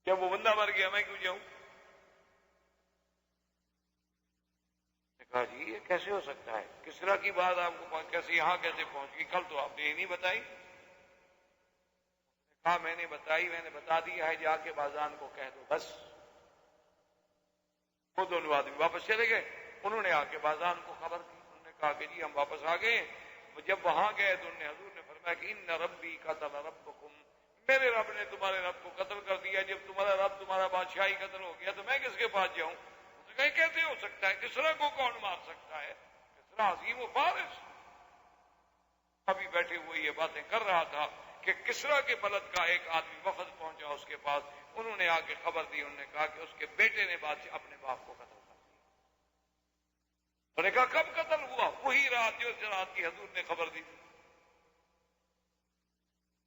جب وہ بندہ مر گیا میں کیوں جاؤں؟ کہا جی یہ کیسے ہو سکتا ہے، کسریٰ کی بات آپ کو کیسے یہاں کیسے پہنچ گئی، کل تو آپ نے یہ نہیں بتائی. کہا میں نے بتائی، میں نے بتا دیا ہے، جا کے بازان کو کہہ دو بس. وہ 2 آدمی واپس چلے گئے. انہوں نے آ کے بازان کو خبر دی، انہوں نے کہا کہ جی ہم واپس آ گئے. جب وہاں گئے تو حضور نے فرمایا کہ ان ربی قتل ربکم، میرے رب نے تمہارے رب کو قتل کر دیا. جب تمہارا رب تمہارا بادشاہی قتل ہو گیا تو میں کس کے پاس جاؤں؟ کہ کیسے ہو سکتا ہے، کسریٰ کو کون مار سکتا ہے، کسریٰ عظیم و فارس. ابھی بیٹھے ہوئے یہ باتیں کر رہا تھا کہ کسریٰ کے بلد کا ایک آدمی وفد پہنچا اس کے پاس. انہوں نے آ کے خبر دی، انہوں نے کہا کہ اس کے بیٹے نے اپنے باپ کو قتل کر دیا. انہوں نے کہا کب قتل ہوا؟ وہی رات جو رات کی حضور نے خبر دی.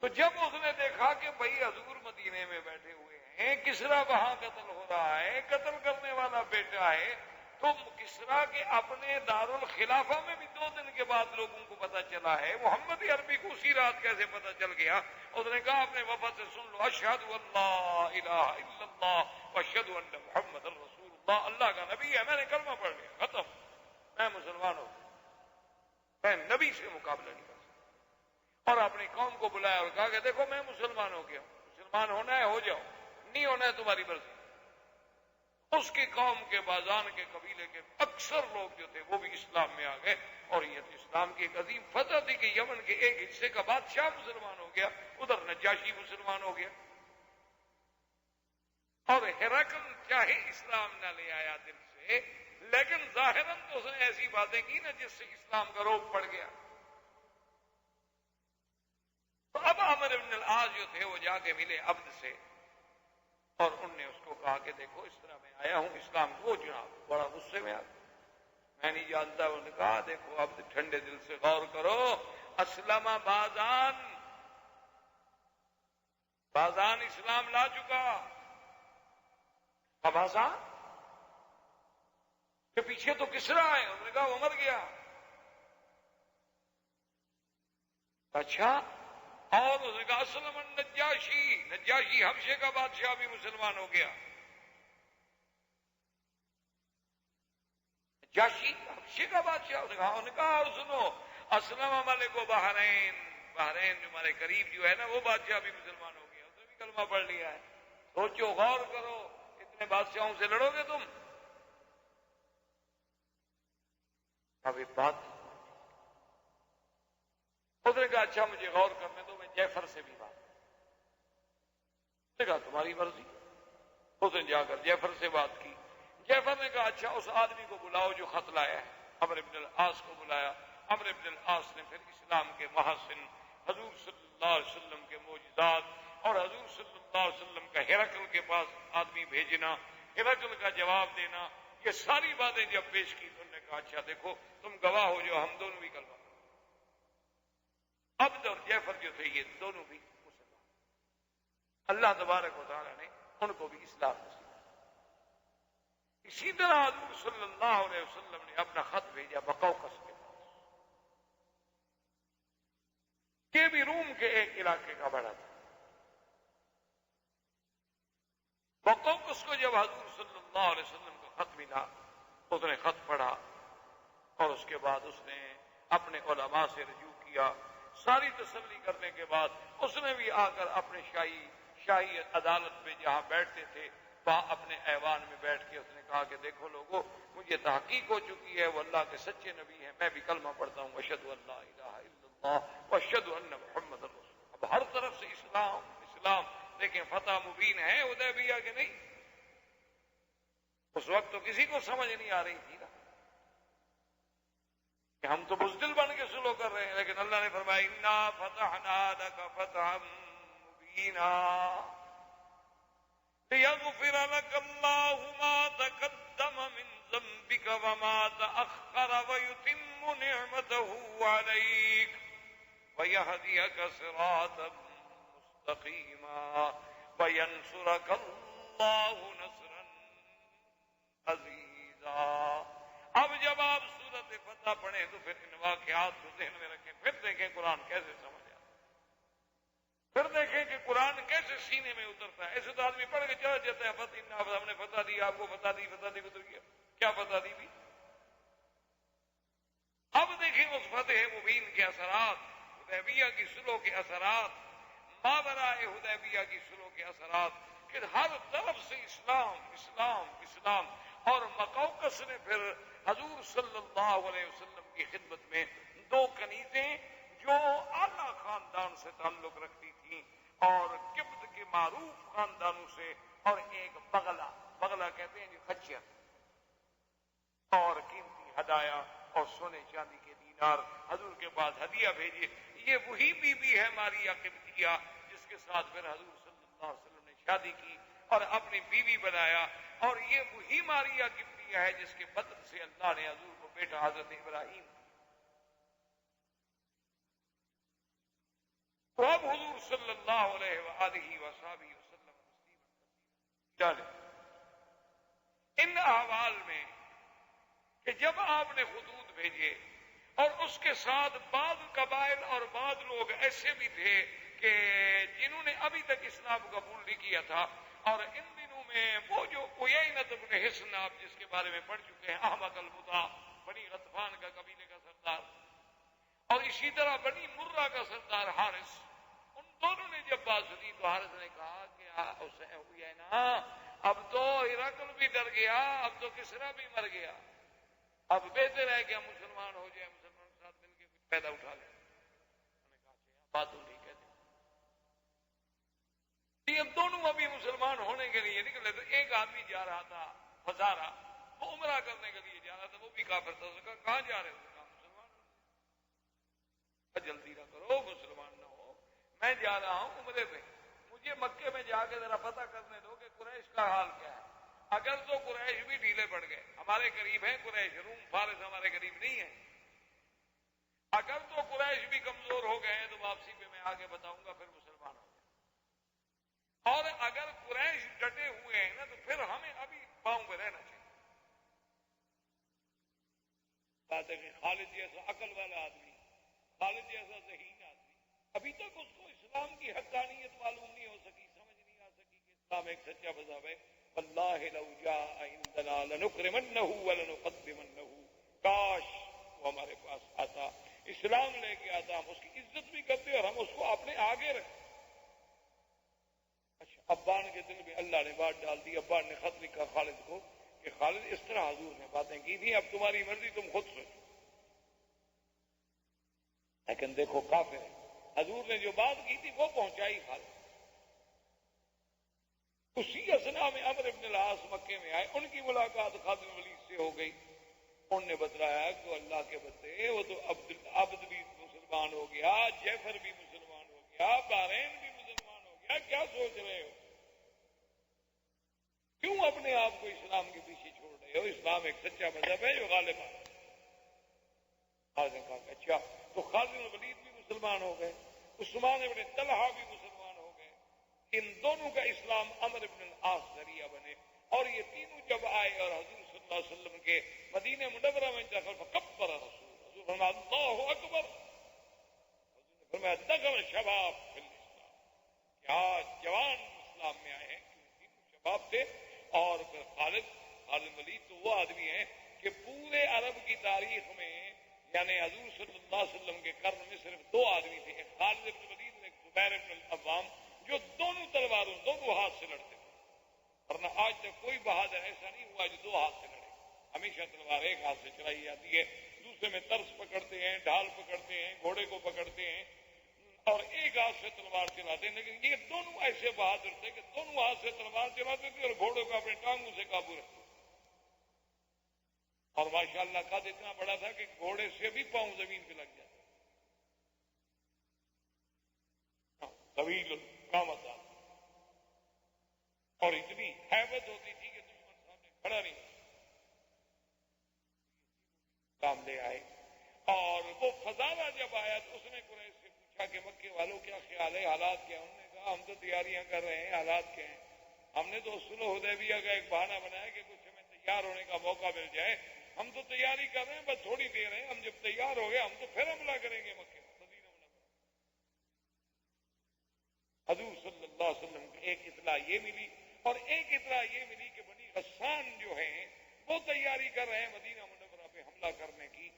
تو جب اس نے دیکھا کہ بھائی حضور مدینے میں بیٹھے ہوئے ہیں، کسریٰ وہاں قتل ہو رہا ہے، قتل کرنے والا بیٹا ہے، تو کسریٰ کے اپنے دارالخلافہ میں بھی 2 دن کے بعد لوگوں کو پتا چلا ہے، محمد عربی کو اسی رات کیسے پتا چل گیا؟ اس نے کہا اپنے وفد سے سن لو اشہد ان لا الہ الا اللہ واشہد ان محمد رسول اللہ، اللہ کا نبی ہے، میں نے کلمہ پڑھ لیا، ختم، میں مسلمان ہو گیا، میں نبی سے مقابلہ نہیں کر سکتا. اور اپنی قوم کو بلایا اور کہا کہ دیکھو میں مسلمان ہو گیا، مسلمان ہونا ہے ہو جاؤ، نہیں ہونا ہے تمہاری مرضی. اس کی قوم کے بازان کے قبیلے کے اکثر لوگ جو تھے وہ بھی اسلام میں آ گئے. اور یہ اسلام کی ایک عظیم فتح تھی کہ یمن کے ایک حصے کا بادشاہ مسلمان ہو گیا، ادھر نجاشی مسلمان ہو گیا. اور ہرقل چاہے اسلام نہ لے آیا دل سے، لیکن ظاہراً تو اس نے ایسی باتیں کی نا جس سے اسلام کا روپ پڑ گیا. تو اب عمرو بن العاص جو تھے وہ جا کے ملے عبد سے، اور انہوں نے اس کو کہا کہ دیکھو اس طرح میں آیا ہوں اسلام کو. جناب بڑا غصے میں آ گیا. میں نہیں جانتا. انہوں نے کہا دیکھو اب ٹھنڈے دل سے غور کرو. اسلم بازان اسلام لا چکا. اب آزان کے پیچھے تو کسرا ہے. انہوں نے کہا وہ مر گیا. اچھا. اور اس نے کہا اسلم نجاشی حبشے کا بادشاہ بھی مسلمان ہو گیا. نجاشی حبشے کا بادشاہ. انہوں نے کہا اور سنو اسلم ملک و بحرین جو ہمارے قریب جو ہے نا وہ بادشاہ بھی مسلمان ہو گیا. اس نے بھی کلمہ پڑھ لیا ہے. سوچو غور کرو اتنے بادشاہوں سے لڑو گے تم. اب ایک بات اس نے کہا اچھا مجھے غور کرنے دو, میں جعفر سے بھی بات. اس نے کہا تمہاری مرضی. اس نے جا کر جعفر سے بات کی. جعفر نے کہا اچھا اس آدمی کو بلاؤ جو خط لایا ہے. عمرو بن العاص کو بلایا. عمرو بن العاص نے پھر اسلام کے محاسن, حضور صلی اللہ علیہ وسلم کے معجزات اور حضور صلی اللہ علیہ وسلم کا ہرقل کے پاس آدمی بھیجنا, ہرقل کا جواب دینا, یہ ساری باتیں جب پیش کی تو انہوں نے کہا اچھا دیکھو تم گواہ ہو جو ہم دونوں بھی کلمہ. عبد اور جعفر جو تھے یہ دونوں بھی مسلمان. اللہ تبارک و تعالی نے ان کو بھی اسلام نصیب. اسی طرح حضور صلی اللہ علیہ وسلم نے اپنا خط بھیجا بقوقس کے پاس. یہ بھی روم کے ایک علاقے کا بڑا تھا. بقوقس کو جب حضور صلی اللہ علیہ وسلم کا خط ملا اس نے خط پڑھا اور اس کے بعد اس نے اپنے علماء سے رجوع کیا. ساری تسلی کرنے کے بعد اس نے بھی آ کر اپنے شاہی عدالت میں جہاں بیٹھتے تھے وہاں اپنے ایوان میں بیٹھ کے اس نے کہا کہ دیکھو لوگوں مجھے تحقیق ہو چکی ہے وہ اللہ کے سچے نبی ہیں. میں بھی کلمہ پڑھتا ہوں اشہد ان لا الہ الا اللہ واشہد ان محمد رسول اللہ. اب ہر طرف سے اسلام لیکن فتح مبین ہے حدیبیہ کے نہیں. اس وقت تو کسی کو سمجھ نہیں آ رہی تھی نا کہ ہم تو بزدل بن کے سلو کر رہے ہیں. لیکن اللہ نے فرمایا انا فتحنا لک فتحا مبینا لیغفر لک اللہ ما تقدم من ذنبک وما تأخر ویتم نعمته علیک ویہدیک صراطا مستقیما وینصرک اللہ نصرا عزیزا. اب جب آپ سورت فتح پڑھیں تو پھر ان واقعات کو ذہن میں رکھیں. پھر دیکھیں قرآن کیسے سمجھ آتا, پھر دیکھیں کہ قرآن کیسے سینے میں اترتا ہے. ایسے تو آدمی پڑھ کے چلا جاتا ہے فتح ہم نے فتح دی آپ کو فتح دی اتر گیا. کیا فتح دی بھی. اب دیکھیں اس فتح مبین کے اثرات, حدیبیہ کی صلح کے اثرات, ماوراء حدیبیہ کی صلح کے اثرات کہ ہر طرف سے اسلام. اور مقوقس نے پھر حضور صلی اللہ علیہ وسلم کی خدمت میں دو کنیزیں جو اعلیٰ خاندان سے تعلق رکھتی تھیں اور قبط کے معروف خاندانوں سے, اور ایک بغلہ کہتے ہیں جو خچر, اور قیمتی ہدایا اور سونے چاندی کے دینار حضور کے پاس ہدیہ بھیجے. یہ وہی بی بی ہے ماریا قبطیہ جس کے ساتھ پھر حضور صلی اللہ علیہ وسلم نے شادی کی اور اپنی بیوی بنایا. اور یہ وہی ماریا قبطیہ ہے جس کے بدن سے اللہ نے حضور کو بیٹا حضرت ابراہیم. تو اب حضور صلی اللہ علیہ وآلہ وصحبہ وسلم ان احوال میں کہ جب آپ نے خطوط بھیجے اور اس کے ساتھ بعض قبائل اور بعض لوگ ایسے بھی تھے کہ جنہوں نے ابھی تک اسلام قبول نہیں کیا تھا, اور ان دنوں میں وہ جو عیینۃ بن حصن آپ جس کے بارے میں پڑھ چکے ہیں, احمق المطاع بنی غطفان کا قبیلے کا سردار, اور اسی طرح بنی مرہ کا سردار حارث, ان دونوں نے جب بات سنی تو حارث نے کہا کہ عیینہ اب تو ہرقل بھی ڈر گیا, اب تو کسرا بھی مر گیا, اب بہتر ہے کہ ہم مسلمان ہو جائیں, مسلمان کے ساتھ مل کے کچھ پیدا اٹھا لیں. میں نے کہا بات تو نہیں کہتے. یہ دونوں ابھی مسلمان ہونے کے لیے نکلے تو ایک آدمی جا رہا تھا ہزارہ, وہ عمرہ کرنے کے لیے جا رہا تھا, وہ بھی کافر تھا. اس نے کہا کہاں جا رہے ہو؟ کہا مسلمان. جلدی نہ کرو, مسلمان نہ ہو, میں جا رہا ہوں عمرے پہ, مجھے مکے میں جا کے ذرا پتہ کرنے دو کہ قریش کا حال کیا ہے. اگر تو قریش بھی ڈھیلے پڑ گئے، ہمارے قریب ہیں قریش، روم فارس ہمارے قریب نہیں ہے، اگر تو قریش بھی کمزور ہو گئے ہیں تو واپسی پہ میں آگے بتاؤں گا، پھر مسلمان ہو گئے، اور اگر قریش ڈٹے ہوئے ہیں نا تو پھر ہمیں ابھی پاؤں پہ رہنا چاہیے۔ بات ہے کہ خالد جیسا عقل والا آدمی، خالد جیسا ذہین آدمی، ابھی تک اس کو اسلام کی حقانیت معلوم نہیں ہو سکی، سمجھ نہیں آ سکی کہ اسلام ایک سچا مذہب ہے۔ واللہ لو جاء عندنا لنکرمنہ ولنقدمنہ، کاش وہ ہمارے پاس آتا، اسلام لے کے آتا، ہم اس کی عزت بھی کرتے اور ہم اس کو اپنے آگے رکھتے۔ اچھا، ابان کے دل میں اللہ نے بات ڈال دی، ابان نے خط لکھا خالد کو کہ خالد اس طرح حضور نے باتیں کی تھیں، اب تمہاری مرضی، تم خود سوچو۔ لیکن دیکھو کافر ہے، حضور نے جو بات کی تھی وہ پہنچائی خالد۔ اسی اسنا میں عمرو بن العاص مکے میں آئے، ان کی ملاقات خالد بن ولید سے ہو گئی، انہوں نے بتلایا کہ اللہ کے بندے وہ تو عبد بھی مسلمان ہو گیا، جعفر بھی مسلمان ہو گیا، بحرین بھی مسلمان ہو گیا، کیا سوچ رہے ہو؟ کیوں اپنے آپ کو اسلام کے پیچھے چھوڑ رہے ہو؟ اسلام ایک سچا مذہب ہے جو غالب آتا ہے۔ خالد نے کہا کہ اچھا، تو خالد بن ولید بھی مسلمان ہو گئے، عثمان بن طلحہ بھی مسلمان ہو گئے، ان دونوں کا اسلام عمرو بن العاص ذریعہ بنے، اور یہ تینوں جب آئے اور حضور صلی اللہ علیہ وسلم کے مدینہ منورہ میں داخل، فکبر رسول، حضور فرمایا اللہ اکبر، حضور نے فرمایا دخل شباب فی الاسلام، کہ آج جوان اسلام میں آئے ہیں، کیونکہ تینوں شباب تھے۔ اور پھر خالد ولید تو وہ آدمی ہے کہ پورے عرب کی تاریخ میں، یعنی حضور صلی اللہ علیہ وسلم کے قرن میں صرف دو آدمی تھے، ایک خالد بن ولید اور ایک زبیر بن العوام، جو دونوں تلواروں دونوں ہاتھ سے لڑتے تھے، ورنہ آج تک کوئی بہادر ایسا نہیں ہوا جو دو ہاتھ سے لڑے، ہمیشہ تلوار ایک ہاتھ سے چلائی جاتی ہے، دوسرے میں ترس پکڑتے ہیں، ڈھال پکڑتے ہیں، گھوڑے کو پکڑتے ہیں اور ایک ہاتھ سے تلوار چلاتے ہیں، لیکن یہ دونوں ایسے بہادر تھے کہ دونوں ہاتھ سے تلوار چلاتے تھے اور گھوڑے کو اپنے ٹانگوں سے قابو رکھتے تھے، اور ماشاءاللہ قد اتنا بڑا تھا کہ گھوڑے سے بھی پاؤں زمین پہ لگ جاتے، طویل قامت، اور اتنی ہیبت ہوتی تھی کہ دشمن سامنے کھڑا نہیں کام لے آئے۔ اور وہ فضالہ جب آیا تو اس نے قریش سے پوچھا کہ مکے والوں کیا خیال ہے، حالات کیا؟ انہوں نے کہا ہم تو تیاریاں کر رہے ہیں، حالات کیا ہیں؟ ہم نے تو صلح حدیبیہ کا ایک بہانہ بنایا کہ کچھ ہمیں تیار ہونے کا موقع مل جائے، ہم تو تیاری کر رہے ہیں، بس تھوڑی دیر ہے، ہم جب تیار ہو گئے ہم تو پھر حملہ کریں گے مکے میں، مدینہ منورہ۔ حضور صلی اللہ علیہ وسلم کو ایک اطلاع یہ ملی، اور ایک اطلاع یہ ملی کہ بنی غسان جو ہیں وہ تیاری کر رہے ہیں مدینہ منورہ پہ حملہ کرنے کی،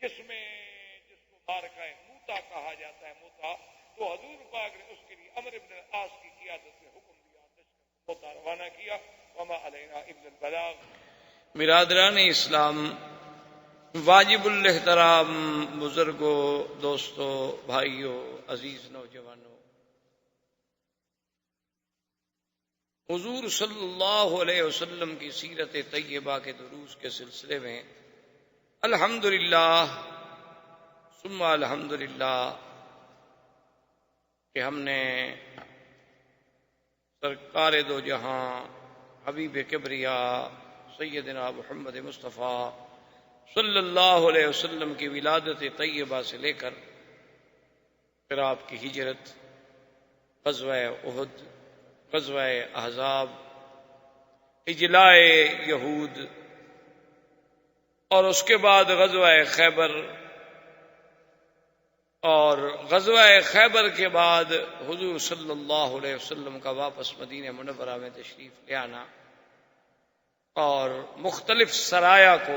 جس کو مارکہ موتا کہا جاتا ہے، موتا، تو حضور پاک نے اس کے لیے عمرو بن العاص کی قیادت میں حکم دیا، لشکر کو موتا روانہ کیا، وما علینا الا البلاغ۔ برادران اسلام، واجب الاحترام بزرگوں، دوستوں، بھائیوں، عزیز نوجوانوں، حضور صلی اللہ علیہ وسلم کی سیرت طیبہ کے دروس کے سلسلے میں الحمدللہ ثم الحمدللہ کہ ہم نے سرکار دو جہاں حبیب کبریا سیدنا محمد مصطفیٰ صلی اللہ علیہ وسلم کی ولادت طیبہ سے لے کر پھر آپ کی ہجرت، غزوہ احد، غزوہ احزاب، اجلاء یہود، اور اس کے بعد غزوہ خیبر، اور غزوہ خیبر کے بعد حضور صلی اللہ علیہ وسلم کا واپس مدینہ منورہ میں تشریف لے آنا، اور مختلف سرایا کو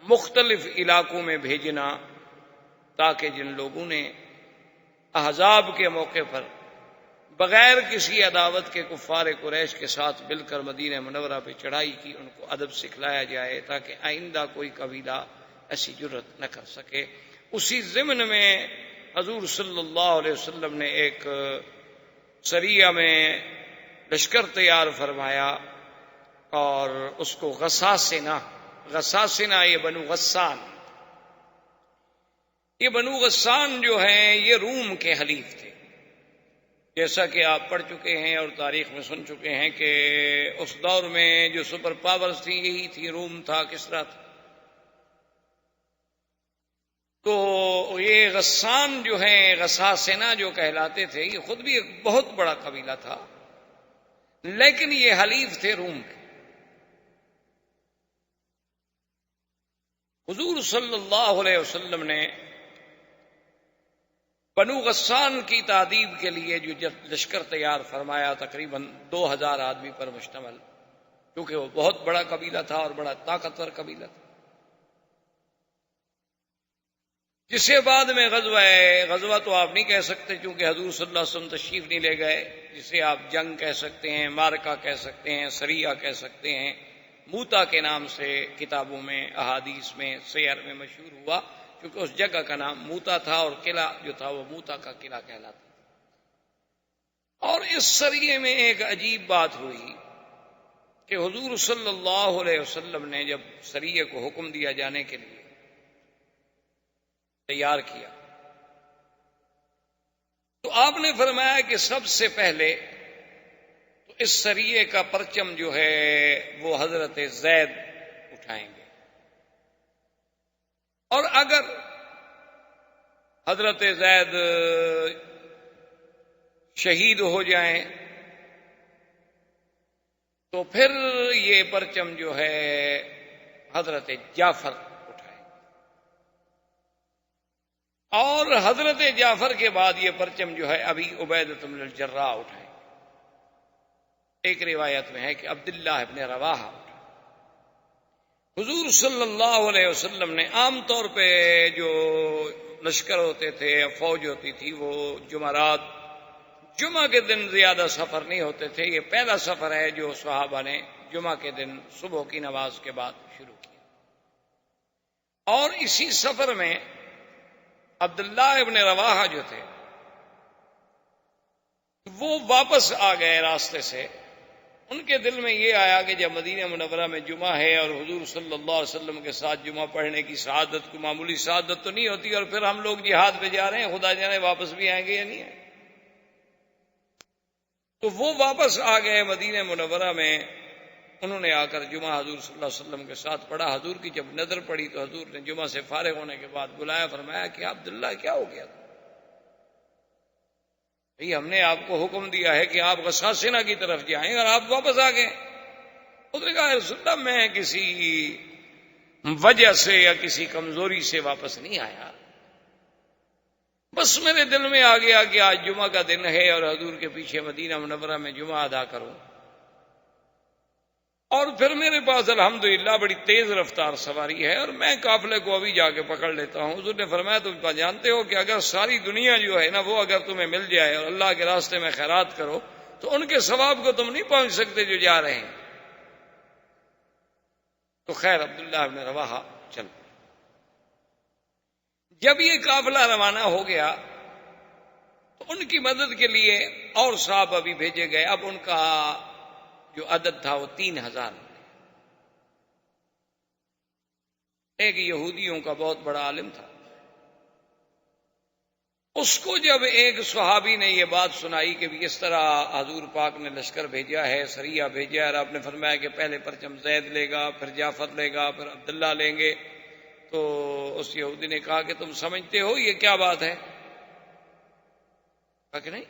مختلف علاقوں میں بھیجنا، تاکہ جن لوگوں نے احزاب کے موقع پر بغیر کسی عداوت کے کفار قریش کے ساتھ مل کر مدینہ منورہ پہ چڑھائی کی، ان کو ادب سکھلایا جائے تاکہ آئندہ کوئی قبیلہ ایسی جرت نہ کر سکے۔ اسی ضمن میں حضور صلی اللہ علیہ وسلم نے ایک سریہ میں لشکر تیار فرمایا، اور اس کو غساسنہ یہ بنو غسان، یہ بنو غسان جو ہیں یہ روم کے حلیف تھے، جیسا کہ آپ پڑھ چکے ہیں اور تاریخ میں سن چکے ہیں کہ اس دور میں جو سپر پاورز تھی یہی تھی، روم تھا، کسریٰ تھا۔ تو یہ غسان جو ہیں، غساسنہ جو کہلاتے تھے، یہ خود بھی ایک بہت بڑا قبیلہ تھا، لیکن یہ حلیف تھے روم کے۔ حضور صلی اللہ علیہ وسلم نے بنو غسان کی تعذیب کے لیے جو لشکر تیار فرمایا، تقریباً 2000 آدمی پر مشتمل، کیونکہ وہ بہت بڑا قبیلہ تھا اور بڑا طاقتور قبیلہ تھا، جسے بعد میں غزوہ تو آپ نہیں کہہ سکتے کیونکہ حضور صلی اللہ علیہ وسلم تشریف نہیں لے گئے، جسے آپ جنگ کہہ سکتے ہیں، مارکہ کہہ سکتے ہیں، سریہ کہہ سکتے ہیں، موتا کے نام سے کتابوں میں، احادیث میں، سیر میں مشہور ہوا، کیونکہ اس جگہ کا نام موتا تھا اور قلعہ جو تھا وہ موتا کا قلعہ کہلاتا تھا۔ اور اس سریے میں ایک عجیب بات ہوئی کہ حضور صلی اللہ علیہ وسلم نے جب سریے کو حکم دیا جانے کے لیے تیار کیا تو آپ نے فرمایا کہ سب سے پہلے تو اس سریے کا پرچم جو ہے وہ حضرت زید اٹھائیں گے، اور اگر حضرت زید شہید ہو جائیں تو پھر یہ پرچم جو ہے حضرت جعفر اٹھائیں گے، اور حضرت جعفر کے بعد یہ پرچم جو ہے ابی عبیدہ بن الجراح اٹھائیں گے۔ ایک روایت میں ہے کہ عبداللہ ابن رواحہ اٹھائیں۔ حضور صلی اللہ علیہ وسلم نے عام طور پہ جو لشکر ہوتے تھے، فوج ہوتی تھی، وہ جمعہ کے دن زیادہ سفر نہیں ہوتے تھے۔ یہ پہلا سفر ہے جو صحابہ نے جمعہ کے دن صبح کی نماز کے بعد شروع کیا، اور اسی سفر میں عبداللہ ابن رواحہ جو تھے وہ واپس آ گئے راستے سے۔ ان کے دل میں یہ آیا کہ جب مدینہ منورہ میں جمعہ ہے اور حضور صلی اللہ علیہ وسلم کے ساتھ جمعہ پڑھنے کی سعادت کو معمولی سعادت تو نہیں ہوتی، اور پھر ہم لوگ جہاد پہ جا رہے ہیں، خدا جانے واپس بھی آئیں گے یا نہیں آئیں گے۔ تو وہ واپس آ گئے مدینہ منورہ میں، انہوں نے آ کر جمعہ حضور صلی اللہ علیہ وسلم کے ساتھ پڑھا۔ حضور کی جب نظر پڑی تو حضور نے جمعہ سے فارغ ہونے کے بعد بلایا، فرمایا کہ عبداللہ کیا ہو گیا؟ بھئی ہم نے آپ کو حکم دیا ہے کہ آپ غساسنہ کی طرف جائیں اور آپ واپس آ گئے۔ اس نے کہا رسول اللہ میں کسی وجہ سے یا کسی کمزوری سے واپس نہیں آیا، بس میرے دل میں آ گیا کہ آج جمعہ کا دن ہے اور حضور کے پیچھے مدینہ منورہ میں جمعہ ادا کروں، اور پھر میرے پاس الحمدللہ بڑی تیز رفتار سواری ہے اور میں قافلے کو ابھی جا کے پکڑ لیتا ہوں۔ حضور نے فرمایا تم جانتے ہو کہ اگر ساری دنیا جو ہے نا وہ اگر تمہیں مل جائے اور اللہ کے راستے میں خیرات کرو تو ان کے ثواب کو تم نہیں پہنچ سکتے جو جا رہے ہیں۔ تو خیر عبداللہ بن رواحہ چل، جب یہ قافلہ روانہ ہو گیا تو ان کی مدد کے لیے اور صحابہ بھی بھیجے گئے۔ اب ان کا جو عدد تھا وہ 3000۔ ایک یہودیوں کا بہت بڑا عالم تھا، اس کو جب ایک صحابی نے یہ بات سنائی کہ اس طرح حضور پاک نے لشکر بھیجا ہے، سریہ بھیجا ہے، اور آپ نے فرمایا کہ پہلے پرچم زید لے گا، پھر جعفر لے گا، پھر عبداللہ لیں گے، تو اس یہودی نے کہا کہ تم سمجھتے ہو یہ کیا بات ہے؟ کہا کہ نہیں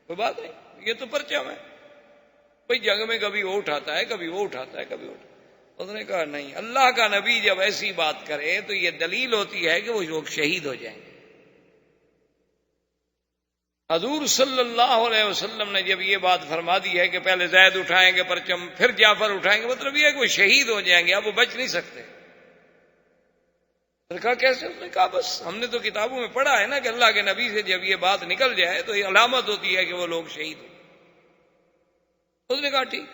کوئی بات نہیں، یہ تو پرچم ہے، بھئی جنگ میں کبھی وہ اٹھاتا ہے، کبھی وہ اٹھاتا ہے، کبھی وہ اٹھاتا ہے۔ اس نے کہا نہیں، اللہ کا نبی جب ایسی بات کرے تو یہ دلیل ہوتی ہے کہ وہ لوگ شہید ہو جائیں گے۔ حضور صلی اللہ علیہ وسلم نے جب یہ بات فرما دی ہے کہ پہلے زید اٹھائیں گے پرچم، پھر جعفر اٹھائیں گے، مطلب یہ ہے کہ وہ شہید ہو جائیں گے، اب وہ بچ نہیں سکتے۔ کہا کیسے؟ اس نے کہا بس ہم نے تو کتابوں میں پڑھا ہے نا کہ اللہ کے نبی سے جب یہ بات نکل جائے تو یہ علامت ہوتی ہے کہ وہ لوگ شہید ہو۔ اس نے کہا ٹھیک۔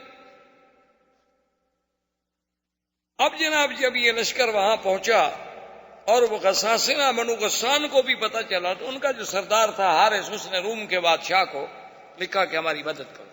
اب جناب جب یہ لشکر وہاں پہنچا اور وہ غساسنہ بنو غسان کو بھی پتہ چلا تو ان کا جو سردار تھا حارث، اس نے روم کے بادشاہ کو لکھا کہ ہماری مدد کرو۔